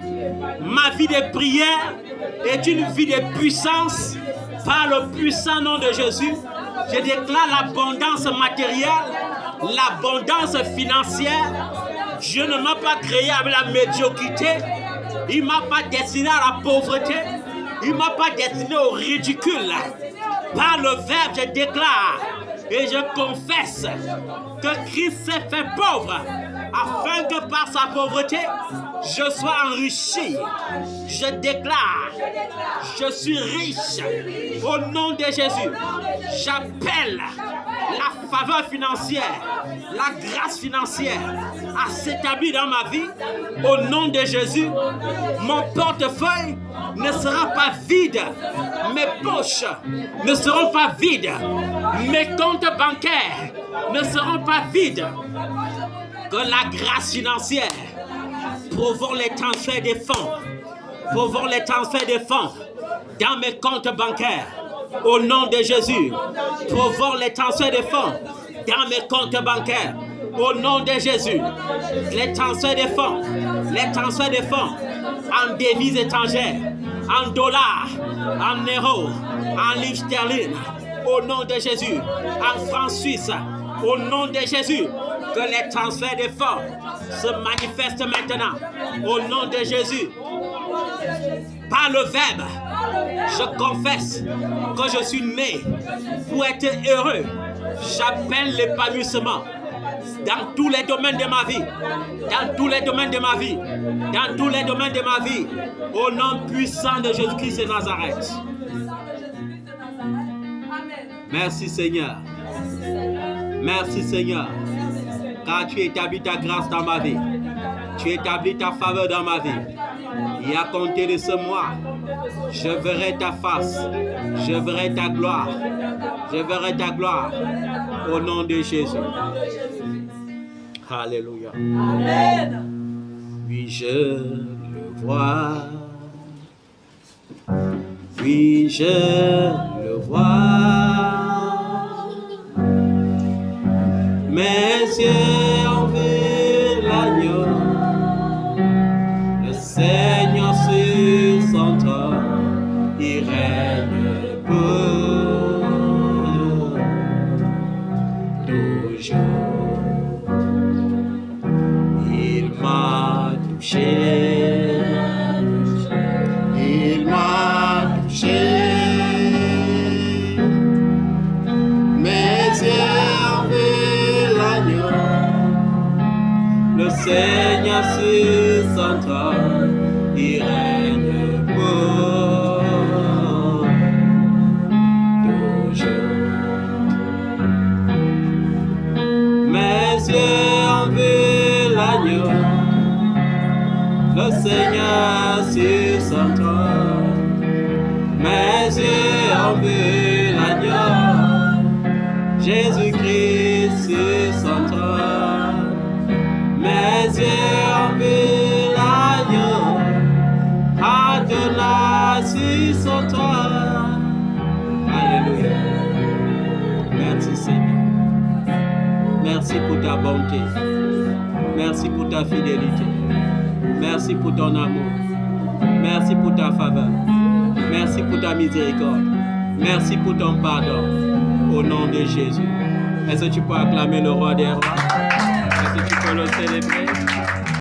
Ma vie de prière est une vie de puissance. Par le puissant nom de Jésus, je déclare l'abondance matérielle, l'abondance financière. Dieu ne m'a pas créé avec la médiocrité. Il ne m'a pas destiné à la pauvreté. Il ne m'a pas destiné au ridicule. Par le Verbe, je déclare et je confesse que Christ s'est fait pauvre afin que par sa pauvreté, je sois enrichi. Je déclare, je suis riche. Au nom de Jésus, j'appelle la faveur financière, la grâce financière à s'établir dans ma vie. Au nom de Jésus, mon portefeuille ne sera pas vide. Mes poches ne seront pas vides. Mes comptes bancaires ne seront pas vides. Que la grâce financière provoque les transferts des fonds. Provoque les transferts des fonds dans mes comptes bancaires. Au nom de Jésus, provoque les transferts de fonds dans mes comptes bancaires. Au nom de Jésus, les transferts de fonds en devises étrangères, en dollars, en euros, en livres sterling. Au nom de Jésus, en francs suisses. Au nom de Jésus, que les transferts de fonds se manifestent maintenant. Au nom de Jésus, par le verbe, je confesse que je suis né pour être heureux. J'appelle l'épanouissement dans tous les domaines de ma vie. Dans tous les domaines de ma vie. Dans tous les domaines de ma vie. Au nom puissant de Jésus-Christ de Nazareth. Merci Seigneur. Merci Seigneur. Car tu établis ta grâce dans ma vie. Tu établis ta faveur dans ma vie. Et à compter de ce mois, je verrai ta face. Je verrai ta gloire. Je verrai ta gloire. Au nom de Jésus. Alléluia. Amen. Oui, je le vois. Oui, je le vois. Mes yeux ont vu l'agneau. Le Seigneur sur son trône, il règne pour toujours. Il m'a touché. Il m'a touché. Mes yeux ont vu l'agneau. Le Seigneur sur son trône, il règne pour toujours. Mes yeux ont vu l'agneau. Le Seigneur sur son trône. Mes yeux ont vu l'agneau. Jésus-Christ sur son trône. Mes yeux ont vu l'agneau. Adonai sur son trône. Alléluia. Merci Seigneur. Merci pour ta bonté. Merci pour ta fidélité. Merci pour ton amour. Merci pour ta faveur. Merci pour ta miséricorde. Merci pour ton pardon. Au nom de Jésus. Est-ce que tu peux acclamer le roi des rois? Est-ce que tu peux le célébrer?